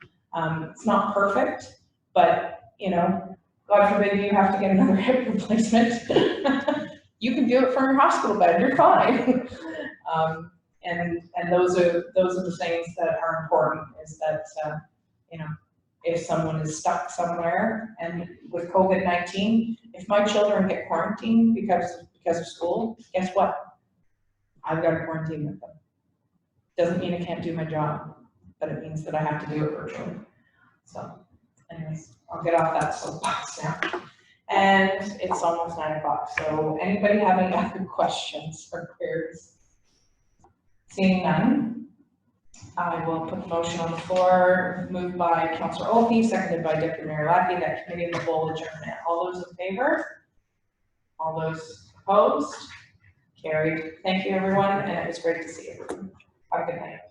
It's not perfect, but you know, God forbid you have to get another hip replacement. You can do it from your hospital bed, you're fine. And those are the things that are important, is that, you know, if someone is stuck somewhere, and with COVID-19, if my children get quarantined because of school, guess what? I've got to quarantine with them. Doesn't mean I can't do my job, but it means that I have to do it virtually. So anyways, I'll get off that soapbox now. And it's almost 9 o'clock, so anybody have any other questions or queries? Seeing none, I will put the motion on the floor, moved by Councillor Opie, seconded by Deputy Mayor Lackey, that committee of the whole adjournment. All those in favor? All those opposed? Carried. Thank you, everyone, and it was great to see you. Have a good night.